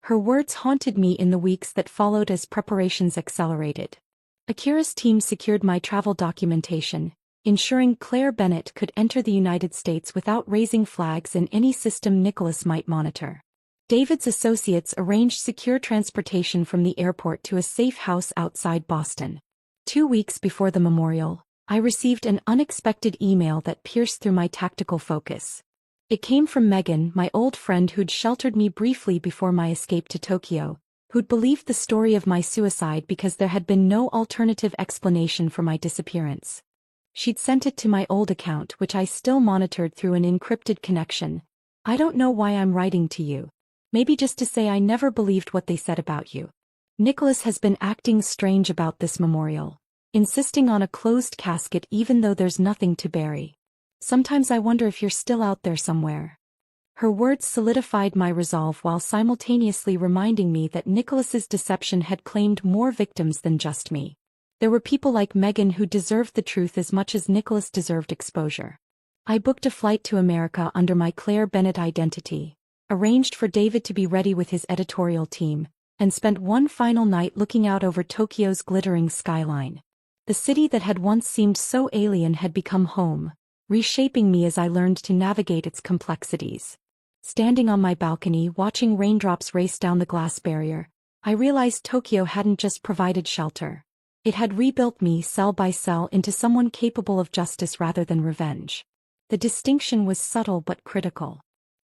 Her words haunted me in the weeks that followed as preparations accelerated. Akira's team secured my travel documentation, ensuring Claire Bennett could enter the United States without raising flags in any system Nicholas might monitor. David's associates arranged secure transportation from the airport to a safe house outside Boston. 2 weeks before the memorial, I received an unexpected email that pierced through my tactical focus. It came from Megan, my old friend who'd sheltered me briefly before my escape to Tokyo, who'd believed the story of my suicide because there had been no alternative explanation for my disappearance. She'd sent it to my old account, which I still monitored through an encrypted connection. "I don't know why I'm writing to you. Maybe just to say I never believed what they said about you. Nicholas has been acting strange about this memorial, insisting on a closed casket even though there's nothing to bury. Sometimes I wonder if you're still out there somewhere." Her words solidified my resolve while simultaneously reminding me that Nicholas's deception had claimed more victims than just me. There were people like Megan who deserved the truth as much as Nicholas deserved exposure. I booked a flight to America under my Claire Bennett identity, arranged for David to be ready with his editorial team, and spent one final night looking out over Tokyo's glittering skyline. The city that had once seemed so alien had become home, reshaping me as I learned to navigate its complexities. Standing on my balcony watching raindrops race down the glass barrier, I realized Tokyo hadn't just provided shelter. It had rebuilt me cell by cell into someone capable of justice rather than revenge. The distinction was subtle but critical.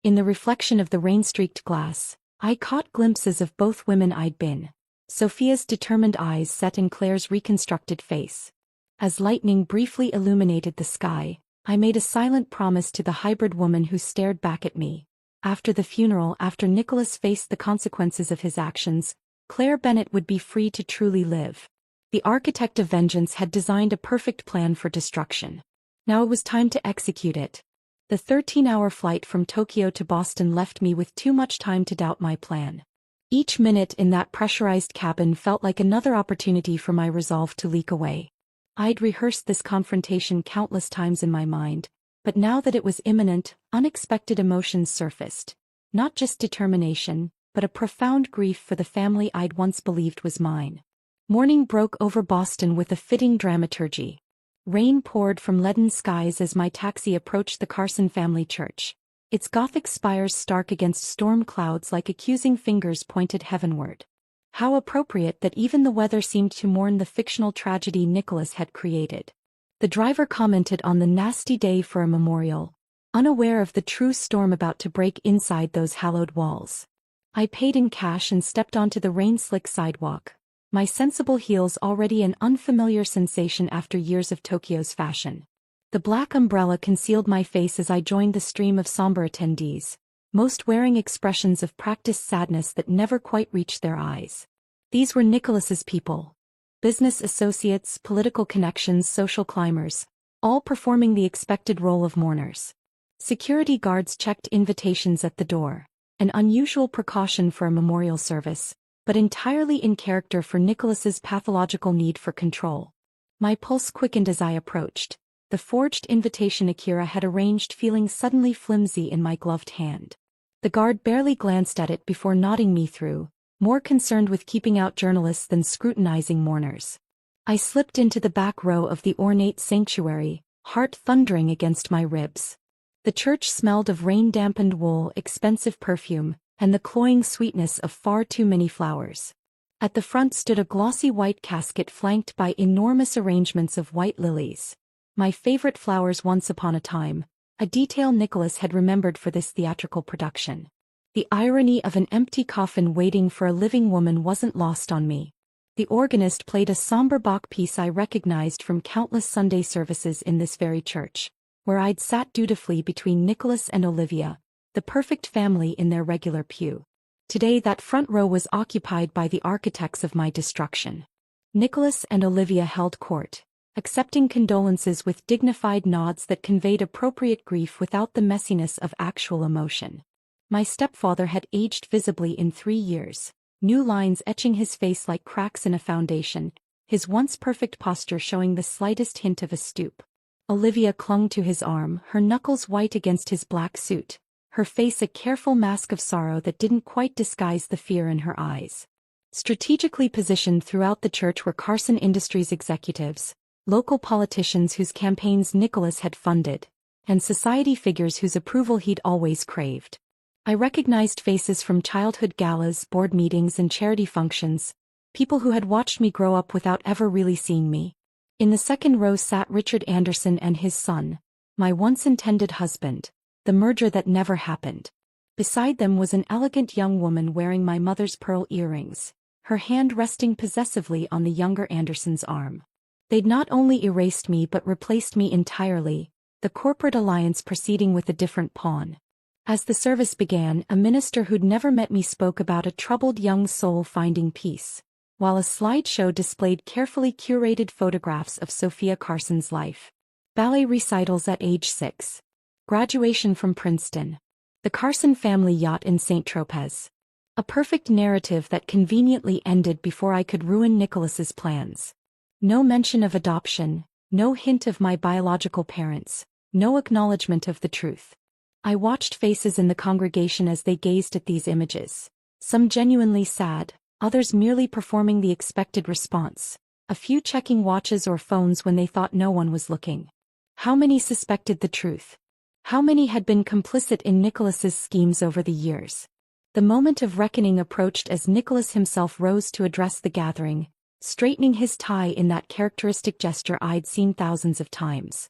In the reflection of the rain-streaked glass, I caught glimpses of both women I'd been. Sophia's determined eyes set in Claire's reconstructed face. As lightning briefly illuminated the sky, I made a silent promise to the hybrid woman who stared back at me. After the funeral, after Nicholas faced the consequences of his actions, Claire Bennett would be free to truly live. The architect of vengeance had designed a perfect plan for destruction. Now it was time to execute it. The 13-hour flight from Tokyo to Boston left me with too much time to doubt my plan. Each minute in that pressurized cabin felt like another opportunity for my resolve to leak away. I'd rehearsed this confrontation countless times in my mind, but now that it was imminent, unexpected emotions surfaced. Not just determination, but a profound grief for the family I'd once believed was mine. Morning broke over Boston with a fitting dramaturgy. Rain poured from leaden skies as my taxi approached the Carson family church. Its Gothic spires stark against storm clouds like accusing fingers pointed heavenward. How appropriate that even the weather seemed to mourn the fictional tragedy Nicholas had created. The driver commented on the nasty day for a memorial, unaware of the true storm about to break inside those hallowed walls. I paid in cash and stepped onto the rain-slick sidewalk, my sensible heels already an unfamiliar sensation after years of Tokyo's fashion. The black umbrella concealed my face as I joined the stream of somber attendees, most wearing expressions of practiced sadness that never quite reached their eyes. These were Nicholas's people. Business associates, political connections, social climbers, all performing the expected role of mourners. Security guards checked invitations at the door, an unusual precaution for a memorial service, but entirely in character for Nicholas's pathological need for control. My pulse quickened as I approached, the forged invitation Akira had arranged feeling suddenly flimsy in my gloved hand. The guard barely glanced at it before nodding me through, more concerned with keeping out journalists than scrutinizing mourners. I slipped into the back row of the ornate sanctuary, heart thundering against my ribs. The church smelled of rain-dampened wool, expensive perfume, and the cloying sweetness of far too many flowers. At the front stood a glossy white casket flanked by enormous arrangements of white lilies. My favorite flowers once upon a time, a detail Nicholas had remembered for this theatrical production. The irony of an empty coffin waiting for a living woman wasn't lost on me. The organist played a somber Bach piece I recognized from countless Sunday services in this very church, where I'd sat dutifully between Nicholas and Olivia, the perfect family in their regular pew. Today that front row was occupied by the architects of my destruction. Nicholas and Olivia held court, accepting condolences with dignified nods that conveyed appropriate grief without the messiness of actual emotion. My stepfather had aged visibly in 3 years, new lines etching his face like cracks in a foundation, his once perfect posture showing the slightest hint of a stoop. Olivia clung to his arm, her knuckles white against his black suit, her face a careful mask of sorrow that didn't quite disguise the fear in her eyes. Strategically positioned throughout the church were Carson Industries executives, local politicians whose campaigns Nicholas had funded, and society figures whose approval he'd always craved. I recognized faces from childhood galas, board meetings, and charity functions, people who had watched me grow up without ever really seeing me. In the second row sat Richard Anderson and his son, my once intended husband, the merger that never happened. Beside them was an elegant young woman wearing my mother's pearl earrings, her hand resting possessively on the younger Anderson's arm. They'd not only erased me but replaced me entirely, the corporate alliance proceeding with a different pawn. As the service began, a minister who'd never met me spoke about a troubled young soul finding peace, while a slideshow displayed carefully curated photographs of Sophia Carson's life. Ballet recitals at age 6. Graduation from Princeton. The Carson family yacht in St. Tropez. A perfect narrative that conveniently ended before I could ruin Nicholas's plans. No mention of adoption, no hint of my biological parents, no acknowledgement of the truth. I watched faces in the congregation as they gazed at these images, some genuinely sad, others merely performing the expected response, a few checking watches or phones when they thought no one was looking. How many suspected the truth? How many had been complicit in Nicholas's schemes over the years? The moment of reckoning approached as Nicholas himself rose to address the gathering, straightening his tie in that characteristic gesture I'd seen thousands of times.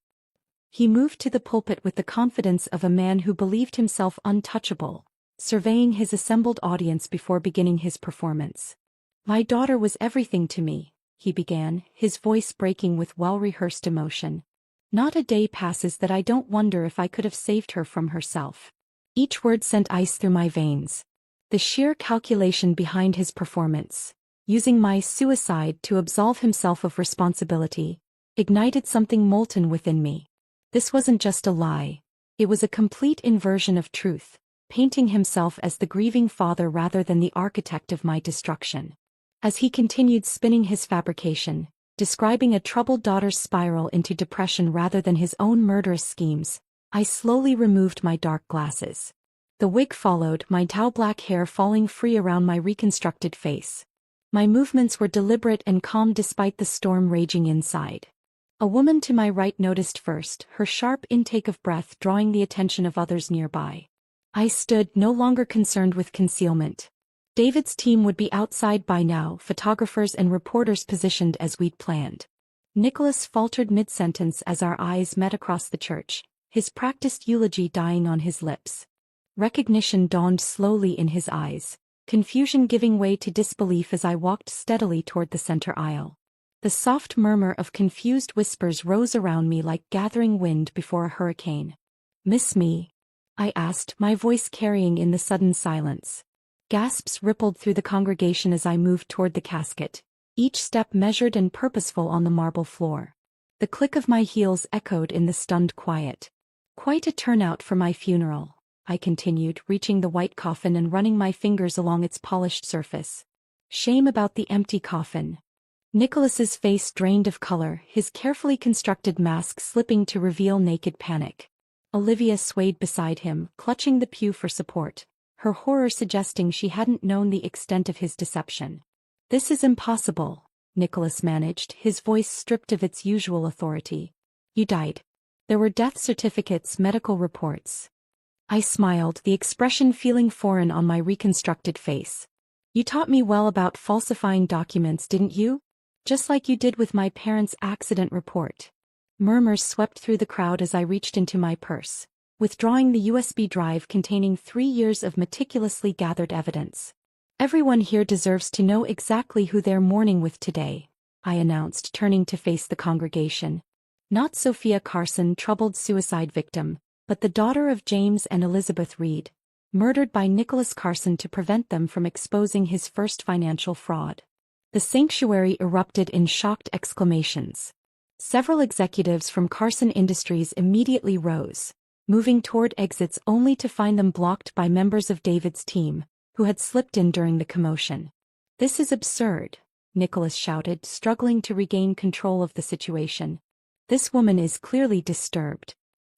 He moved to the pulpit with the confidence of a man who believed himself untouchable, surveying his assembled audience before beginning his performance. "My daughter was everything to me," he began, his voice breaking with well-rehearsed emotion. "Not a day passes that I don't wonder if I could have saved her from herself." Each word sent ice through my veins. The sheer calculation behind his performance, using my suicide to absolve himself of responsibility, ignited something molten within me. This wasn't just a lie. It was a complete inversion of truth, painting himself as the grieving father rather than the architect of my destruction. As he continued spinning his fabrication, describing a troubled daughter's spiral into depression rather than his own murderous schemes, I slowly removed my dark glasses. The wig followed, my tow-black hair falling free around my reconstructed face. My movements were deliberate and calm despite the storm raging inside. A woman to my right noticed first, her sharp intake of breath drawing the attention of others nearby. I stood, no longer concerned with concealment. David's team would be outside by now, photographers and reporters positioned as we'd planned. Nicholas faltered mid-sentence as our eyes met across the church, his practiced eulogy dying on his lips. Recognition dawned slowly in his eyes, confusion giving way to disbelief as I walked steadily toward the center aisle. The soft murmur of confused whispers rose around me like gathering wind before a hurricane. "Miss me?" I asked, my voice carrying in the sudden silence. Gasps rippled through the congregation as I moved toward the casket, each step measured and purposeful on the marble floor. The click of my heels echoed in the stunned quiet. "Quite a turnout for my funeral," I continued, reaching the white coffin and running my fingers along its polished surface. "Shame about the empty coffin." Nicholas's face drained of color, his carefully constructed mask slipping to reveal naked panic. Olivia swayed beside him, clutching the pew for support, her horror suggesting she hadn't known the extent of his deception. "This is impossible," Nicholas managed, his voice stripped of its usual authority. "You died. There were death certificates, medical reports." I smiled, the expression feeling foreign on my reconstructed face. "You taught me well about falsifying documents, didn't you? Just like you did with my parents' accident report." Murmurs swept through the crowd as I reached into my purse, withdrawing the USB drive containing 3 years of meticulously gathered evidence. "Everyone here deserves to know exactly who they're mourning with today," I announced, turning to face the congregation. "Not Sophia Carson, troubled suicide victim, but the daughter of James and Elizabeth Reed, murdered by Nicholas Carson to prevent them from exposing his first financial fraud." The sanctuary erupted in shocked exclamations. Several executives from Carson Industries immediately rose, moving toward exits only to find them blocked by members of David's team, who had slipped in during the commotion. "This is absurd," Nicholas shouted, struggling to regain control of the situation. "This woman is clearly disturbed."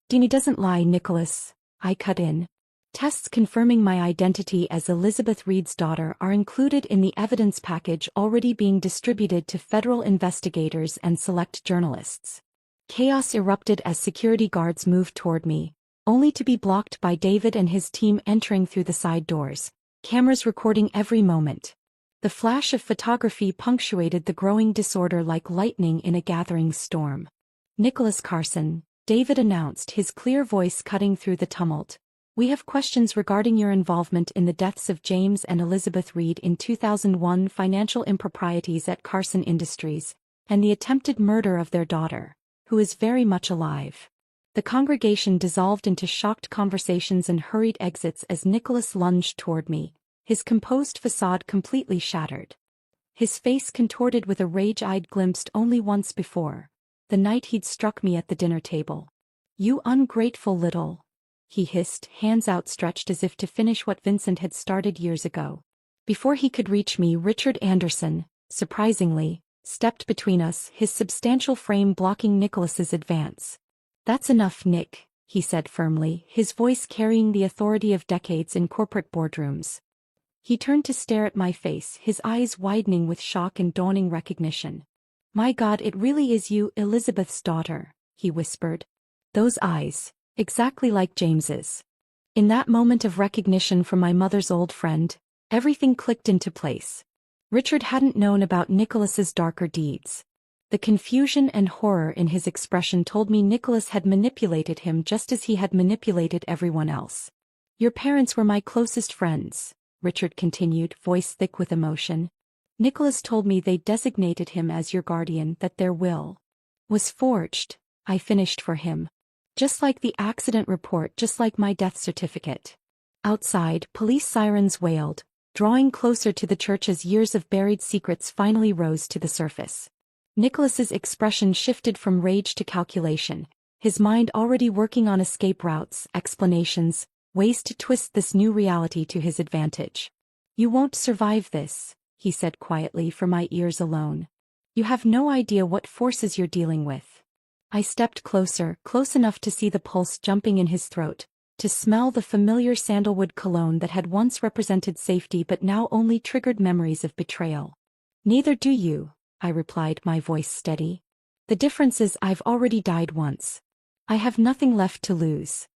"Dini doesn't lie, Nicholas," I cut in. Tests confirming my identity as Elizabeth Reed's daughter are included in the evidence package already being distributed to federal investigators and select journalists. Chaos erupted as security guards moved toward me, only to be blocked by David and his team entering through the side doors, cameras recording every moment. The flash of photography punctuated the growing disorder like lightning in a gathering storm. "Nicholas Carson," David announced, his clear voice cutting through the tumult. "We have questions regarding your involvement in the deaths of James and Elizabeth Reed in 2001, financial improprieties at Carson Industries, and the attempted murder of their daughter, who is very much alive." The congregation dissolved into shocked conversations and hurried exits as Nicholas lunged toward me, his composed facade completely shattered. His face contorted with a rage I'd glimpsed only once before, the night he'd struck me at the dinner table. "You ungrateful little," he hissed, hands outstretched as if to finish what Vincent had started years ago. Before he could reach me, Richard Anderson, surprisingly, stepped between us, his substantial frame blocking Nicholas's advance. "That's enough, Nick," he said firmly, his voice carrying the authority of decades in corporate boardrooms. He turned to stare at my face, his eyes widening with shock and dawning recognition. "My God, it really is you, Elizabeth's daughter," he whispered. "Those eyes. Exactly like James's." In that moment of recognition from my mother's old friend, everything clicked into place. Richard hadn't known about Nicholas's darker deeds. The confusion and horror in his expression told me Nicholas had manipulated him just as he had manipulated everyone else. "Your parents were my closest friends," Richard continued, voice thick with emotion. "Nicholas told me they designated him as your guardian, that their will was forged," I finished for him. "Just like the accident report, just like my death certificate." Outside, police sirens wailed, drawing closer to the church as years of buried secrets finally rose to the surface. Nicholas's expression shifted from rage to calculation, his mind already working on escape routes, explanations, ways to twist this new reality to his advantage. "You won't survive this," he said quietly for my ears alone. "You have no idea what forces you're dealing with." I stepped closer, close enough to see the pulse jumping in his throat, to smell the familiar sandalwood cologne that had once represented safety but now only triggered memories of betrayal. "Neither do you," I replied, my voice steady. "The difference is I've already died once. I have nothing left to lose."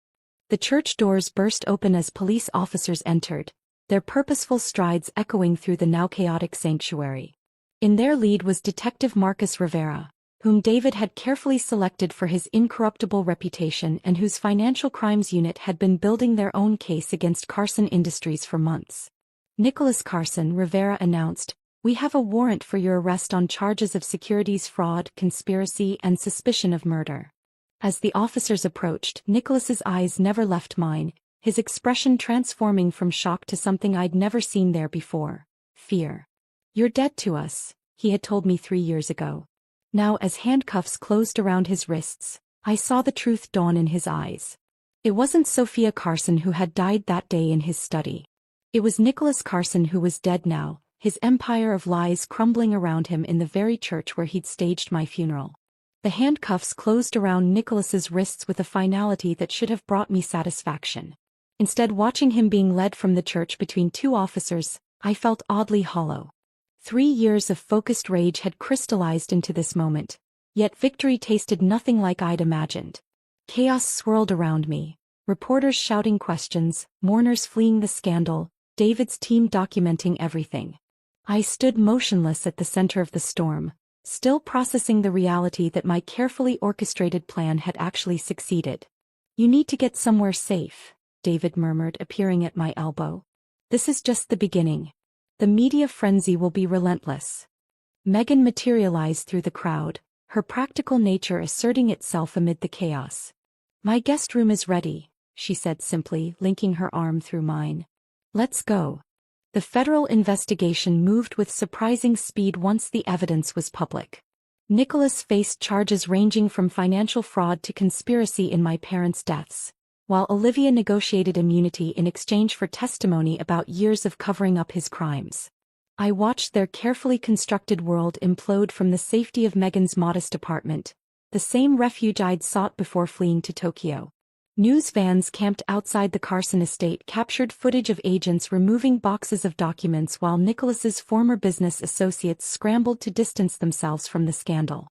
The church doors burst open as police officers entered, their purposeful strides echoing through the now chaotic sanctuary. In their lead was Detective Marcus Rivera, whom David had carefully selected for his incorruptible reputation and whose financial crimes unit had been building their own case against Carson Industries for months. "Nicholas Carson," Rivera announced, "we have a warrant for your arrest on charges of securities fraud, conspiracy, and suspicion of murder." As the officers approached, Nicholas's eyes never left mine, his expression transforming from shock to something I'd never seen there before: fear. "You're dead to us," he had told me 3 years ago. Now, as handcuffs closed around his wrists, I saw the truth dawn in his eyes. It wasn't Sophia Carson who had died that day in his study. It was Nicholas Carson who was dead now, his empire of lies crumbling around him in the very church where he'd staged my funeral. The handcuffs closed around Nicholas's wrists with a finality that should have brought me satisfaction. Instead, watching him being led from the church between 2 officers, I felt oddly hollow. 3 years of focused rage had crystallized into this moment, yet victory tasted nothing like I'd imagined. Chaos swirled around me, reporters shouting questions, mourners fleeing the scandal, David's team documenting everything. I stood motionless at the center of the storm, still processing the reality that my carefully orchestrated plan had actually succeeded. "You need to get somewhere safe," David murmured, appearing at my elbow. "This is just the beginning. The media frenzy will be relentless." Megan materialized through the crowd, her practical nature asserting itself amid the chaos. "My guest room is ready," she said simply, linking her arm through mine. "Let's go." The federal investigation moved with surprising speed once the evidence was public. Nicholas faced charges ranging from financial fraud to conspiracy in my parents' deaths, while Olivia negotiated immunity in exchange for testimony about years of covering up his crimes. I watched their carefully constructed world implode from the safety of Megan's modest apartment, the same refuge I'd sought before fleeing to Tokyo. News vans camped outside the Carson estate captured footage of agents removing boxes of documents while Nicholas's former business associates scrambled to distance themselves from the scandal.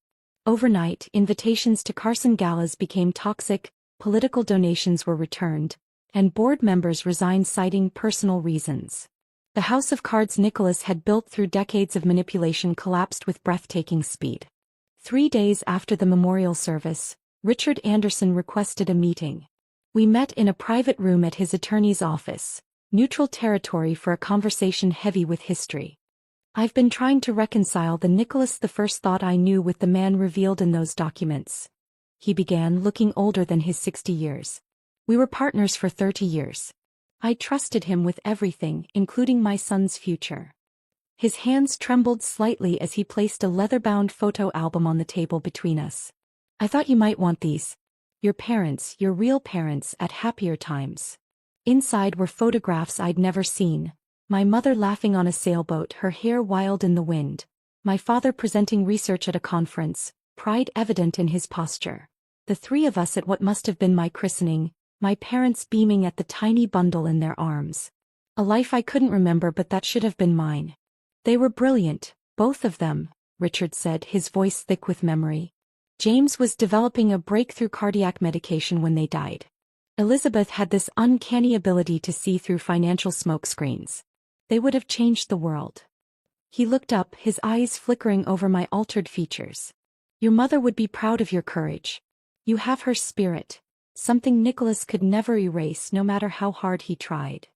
Overnight, invitations to Carson galas became toxic, political donations were returned, and board members resigned citing personal reasons. The house of cards Nicholas had built through decades of manipulation collapsed with breathtaking speed. 3 days after the memorial service, Richard Anderson requested a meeting. We met in a private room at his attorney's office, neutral territory for a conversation heavy with history. I've been trying to reconcile the Nicholas I thought I knew with the man revealed in those documents. He began, looking older than his 60 years. We were partners for 30 years. I trusted him with everything, including my son's future. His hands trembled slightly as he placed a leather-bound photo album on the table between us. I thought you might want these. Your parents, your real parents, at happier times. Inside were photographs I'd never seen. My mother laughing on a sailboat, her hair wild in the wind. My father presenting research at a conference, pride evident in his posture. The three of us at what must have been my christening, my parents beaming at the tiny bundle in their arms. A life I couldn't remember, but that should have been mine. They were brilliant, both of them, Richard said, his voice thick with memory. James was developing a breakthrough cardiac medication when they died. Elizabeth had this uncanny ability to see through financial smokescreens. They would have changed the world. He looked up, his eyes flickering over my altered features. Your mother would be proud of your courage. You have her spirit, something Nicholas could never erase no matter how hard he tried.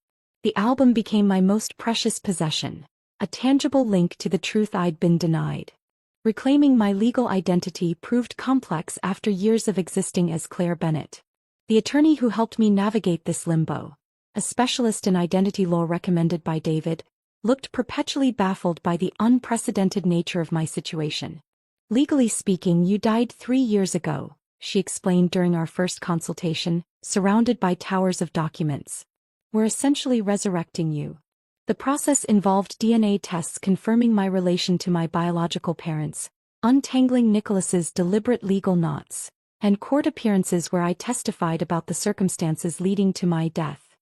The album became my most precious possession, a tangible link to the truth I'd been denied. Reclaiming my legal identity proved complex after years of existing as Claire Bennett. The attorney who helped me navigate this limbo, a specialist in identity law recommended by David, looked perpetually baffled by the unprecedented nature of my situation. Legally speaking, you died 3 years ago, she explained during our first consultation, surrounded by towers of documents. We're essentially resurrecting you. The process involved DNA tests confirming my relation to my biological parents, untangling Nicholas's deliberate legal knots, and court appearances where I testified about the circumstances leading to my death.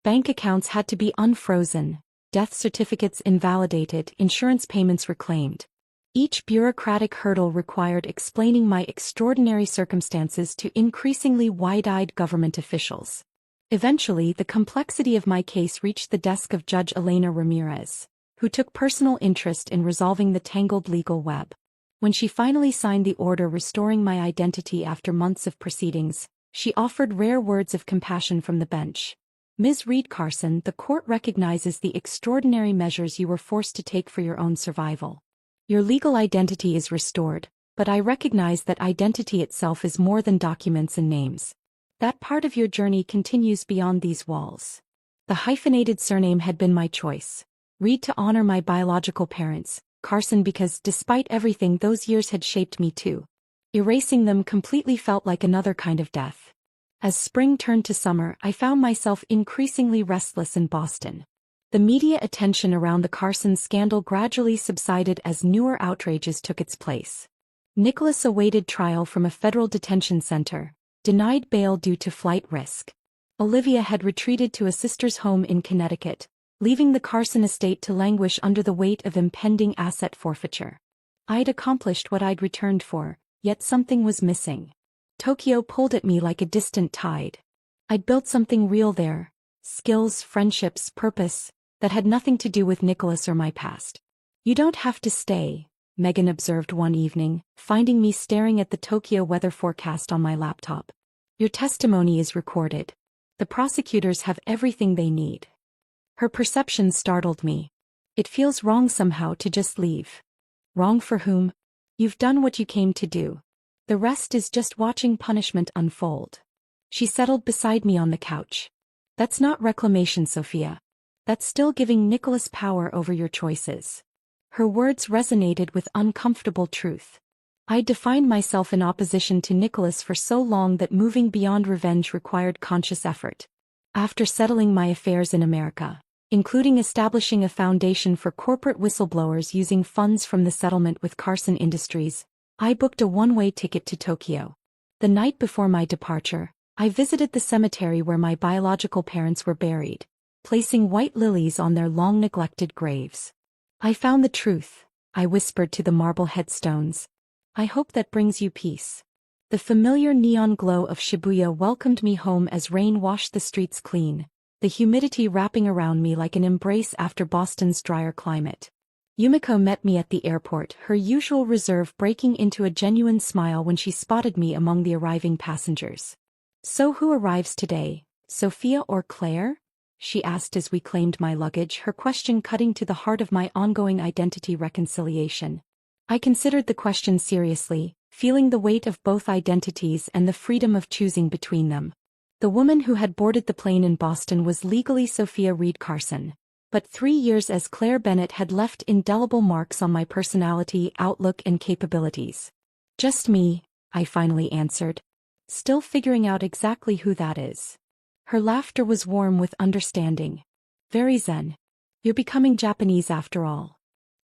Bank accounts had to be unfrozen, death certificates invalidated, insurance payments reclaimed. Each bureaucratic hurdle required explaining my extraordinary circumstances to increasingly wide-eyed government officials. Eventually, the complexity of my case reached the desk of Judge Elena Ramirez, who took personal interest in resolving the tangled legal web. When she finally signed the order restoring my identity after months of proceedings, she offered rare words of compassion from the bench. Ms. Reed Carson, the court recognizes the extraordinary measures you were forced to take for your own survival. Your legal identity is restored, but I recognize that identity itself is more than documents and names. That part of your journey continues beyond these walls. The hyphenated surname had been my choice. Reed to honor my biological parents, Carson because despite everything those years had shaped me too. Erasing them completely felt like another kind of death. As spring turned to summer, I found myself increasingly restless in Boston. The media attention around the Carson'S scandal gradually subsided as newer outrages took its place. Nicholas awaited trial from a federal detention center, denied bail due to flight risk. Olivia had retreated to a sister's home in Connecticut, leaving the Carson estate to languish under the weight of impending asset forfeiture. I'd accomplished what I'd returned for, yet something was missing. Tokyo pulled at me like a distant tide. I'd built something real there, skills, friendships, purpose, that had nothing to do with Nicholas or my past. You don't have to stay, Megan observed one evening, finding me staring at the Tokyo weather forecast on my laptop. Your testimony is recorded. The prosecutors have everything they need. Her perception startled me. It feels wrong somehow to just leave. Wrong for whom? You've done what you came to do. The rest is just watching punishment unfold. She settled beside me on the couch. That's not reclamation, Sophia. That's still giving Nicholas power over your choices. Her words resonated with uncomfortable truth. I defined myself in opposition to Nicholas for so long that moving beyond revenge required conscious effort. After settling my affairs in America, including establishing a foundation for corporate whistleblowers using funds from the settlement with Carson Industries, I booked a one-way ticket to Tokyo. The night before my departure, I visited the cemetery where my biological parents were buried, placing white lilies on their long-neglected graves. I found the truth, I whispered to the marble headstones. I hope that brings you peace. The familiar neon glow of Shibuya welcomed me home as rain washed the streets clean, the humidity wrapping around me like an embrace after Boston's drier climate. Yumiko met me at the airport, her usual reserve breaking into a genuine smile when she spotted me among the arriving passengers. So who arrives today, Sophia or Claire? She asked as we claimed my luggage, her question cutting to the heart of my ongoing identity reconciliation. I considered the question seriously, feeling the weight of both identities and the freedom of choosing between them. The woman who had boarded the plane in Boston was legally Sophia Carson'S, but 3 years as Claire Bennett had left indelible marks on my personality, outlook and capabilities. Just me, I finally answered, still figuring out exactly who that is. Her laughter was warm with understanding. Very zen. You're becoming Japanese after all.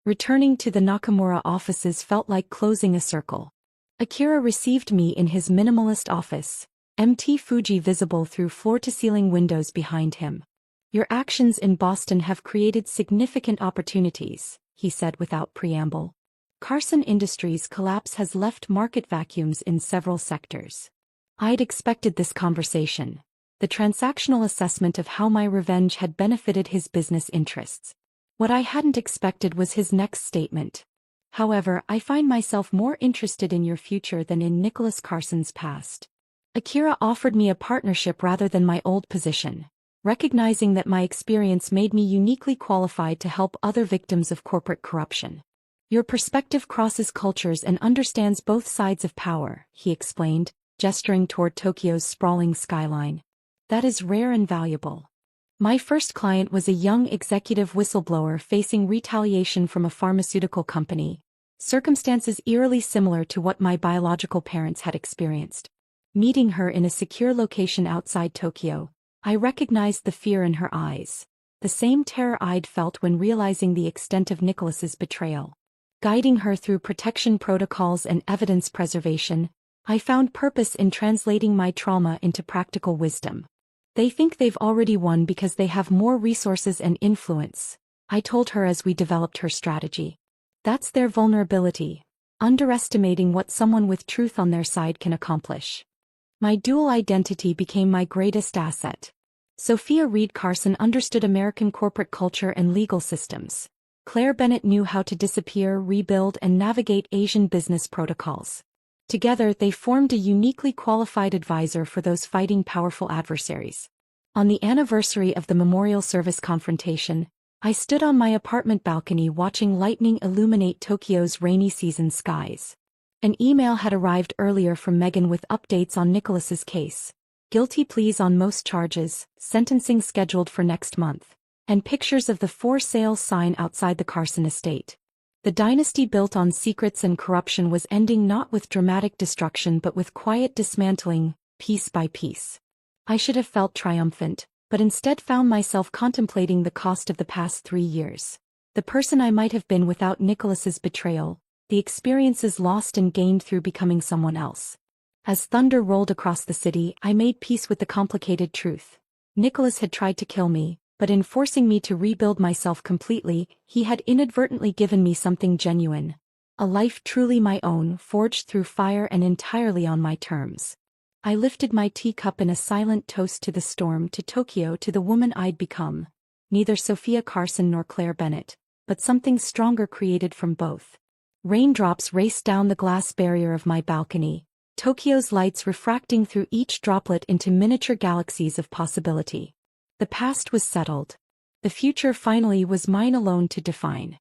Returning to the Nakamura offices felt like closing a circle. Akira received me in his minimalist office, MT Fuji visible through floor-to-ceiling windows behind him. Your actions in Boston have created significant opportunities, he said without preamble. Carson Industries' collapse has left market vacuums in several sectors. I'd expected this conversation. The transactional assessment of how my revenge had benefited his business interests. What I hadn't expected was his next statement. However, I find myself more interested in your future than in Nicholas Carson's past. Akira offered me a partnership rather than my old position, recognizing that my experience made me uniquely qualified to help other victims of corporate corruption. Your perspective crosses cultures and understands both sides of power, he explained, gesturing toward Tokyo's sprawling skyline. That is rare and valuable. My first client was a young executive whistleblower facing retaliation from a pharmaceutical company, circumstances eerily similar to what my biological parents had experienced. Meeting her in a secure location outside Tokyo, I recognized the fear in her eyes, the same terror I'd felt when realizing the extent of Nicholas's betrayal. Guiding her through protection protocols and evidence preservation, I found purpose in translating my trauma into practical wisdom. They think they've already won because they have more resources and influence, I told her as we developed her strategy. That's their vulnerability, underestimating what someone with truth on their side can accomplish. My dual identity became my greatest asset. Sophia Carson understood American corporate culture and legal systems. Claire Bennett knew how to disappear, rebuild, and navigate Asian business protocols. Together, they formed a uniquely qualified advisor for those fighting powerful adversaries. On the anniversary of the memorial service confrontation, I stood on my apartment balcony watching lightning illuminate Tokyo's rainy season skies. An email had arrived earlier from Megan with updates on Nicholas's case, guilty pleas on most charges, sentencing scheduled for next month, and pictures of the for sale sign outside the Carson estate. The dynasty built on secrets and corruption was ending not with dramatic destruction but with quiet dismantling, piece by piece. I should have felt triumphant, but instead found myself contemplating the cost of the past 3 years. The person I might have been without Nicholas's betrayal, the experiences lost and gained through becoming someone else. As thunder rolled across the city, I made peace with the complicated truth. Nicholas had tried to kill me, but in forcing me to rebuild myself completely, he had inadvertently given me something genuine. A life truly my own, forged through fire and entirely on my terms. I lifted my teacup in a silent toast to the storm, to Tokyo, to the woman I'd become. Neither Sophia Carson nor Claire Bennett, but something stronger created from both. Raindrops raced down the glass barrier of my balcony, Tokyo's lights refracting through each droplet into miniature galaxies of possibility. The past was settled. The future finally was mine alone to define.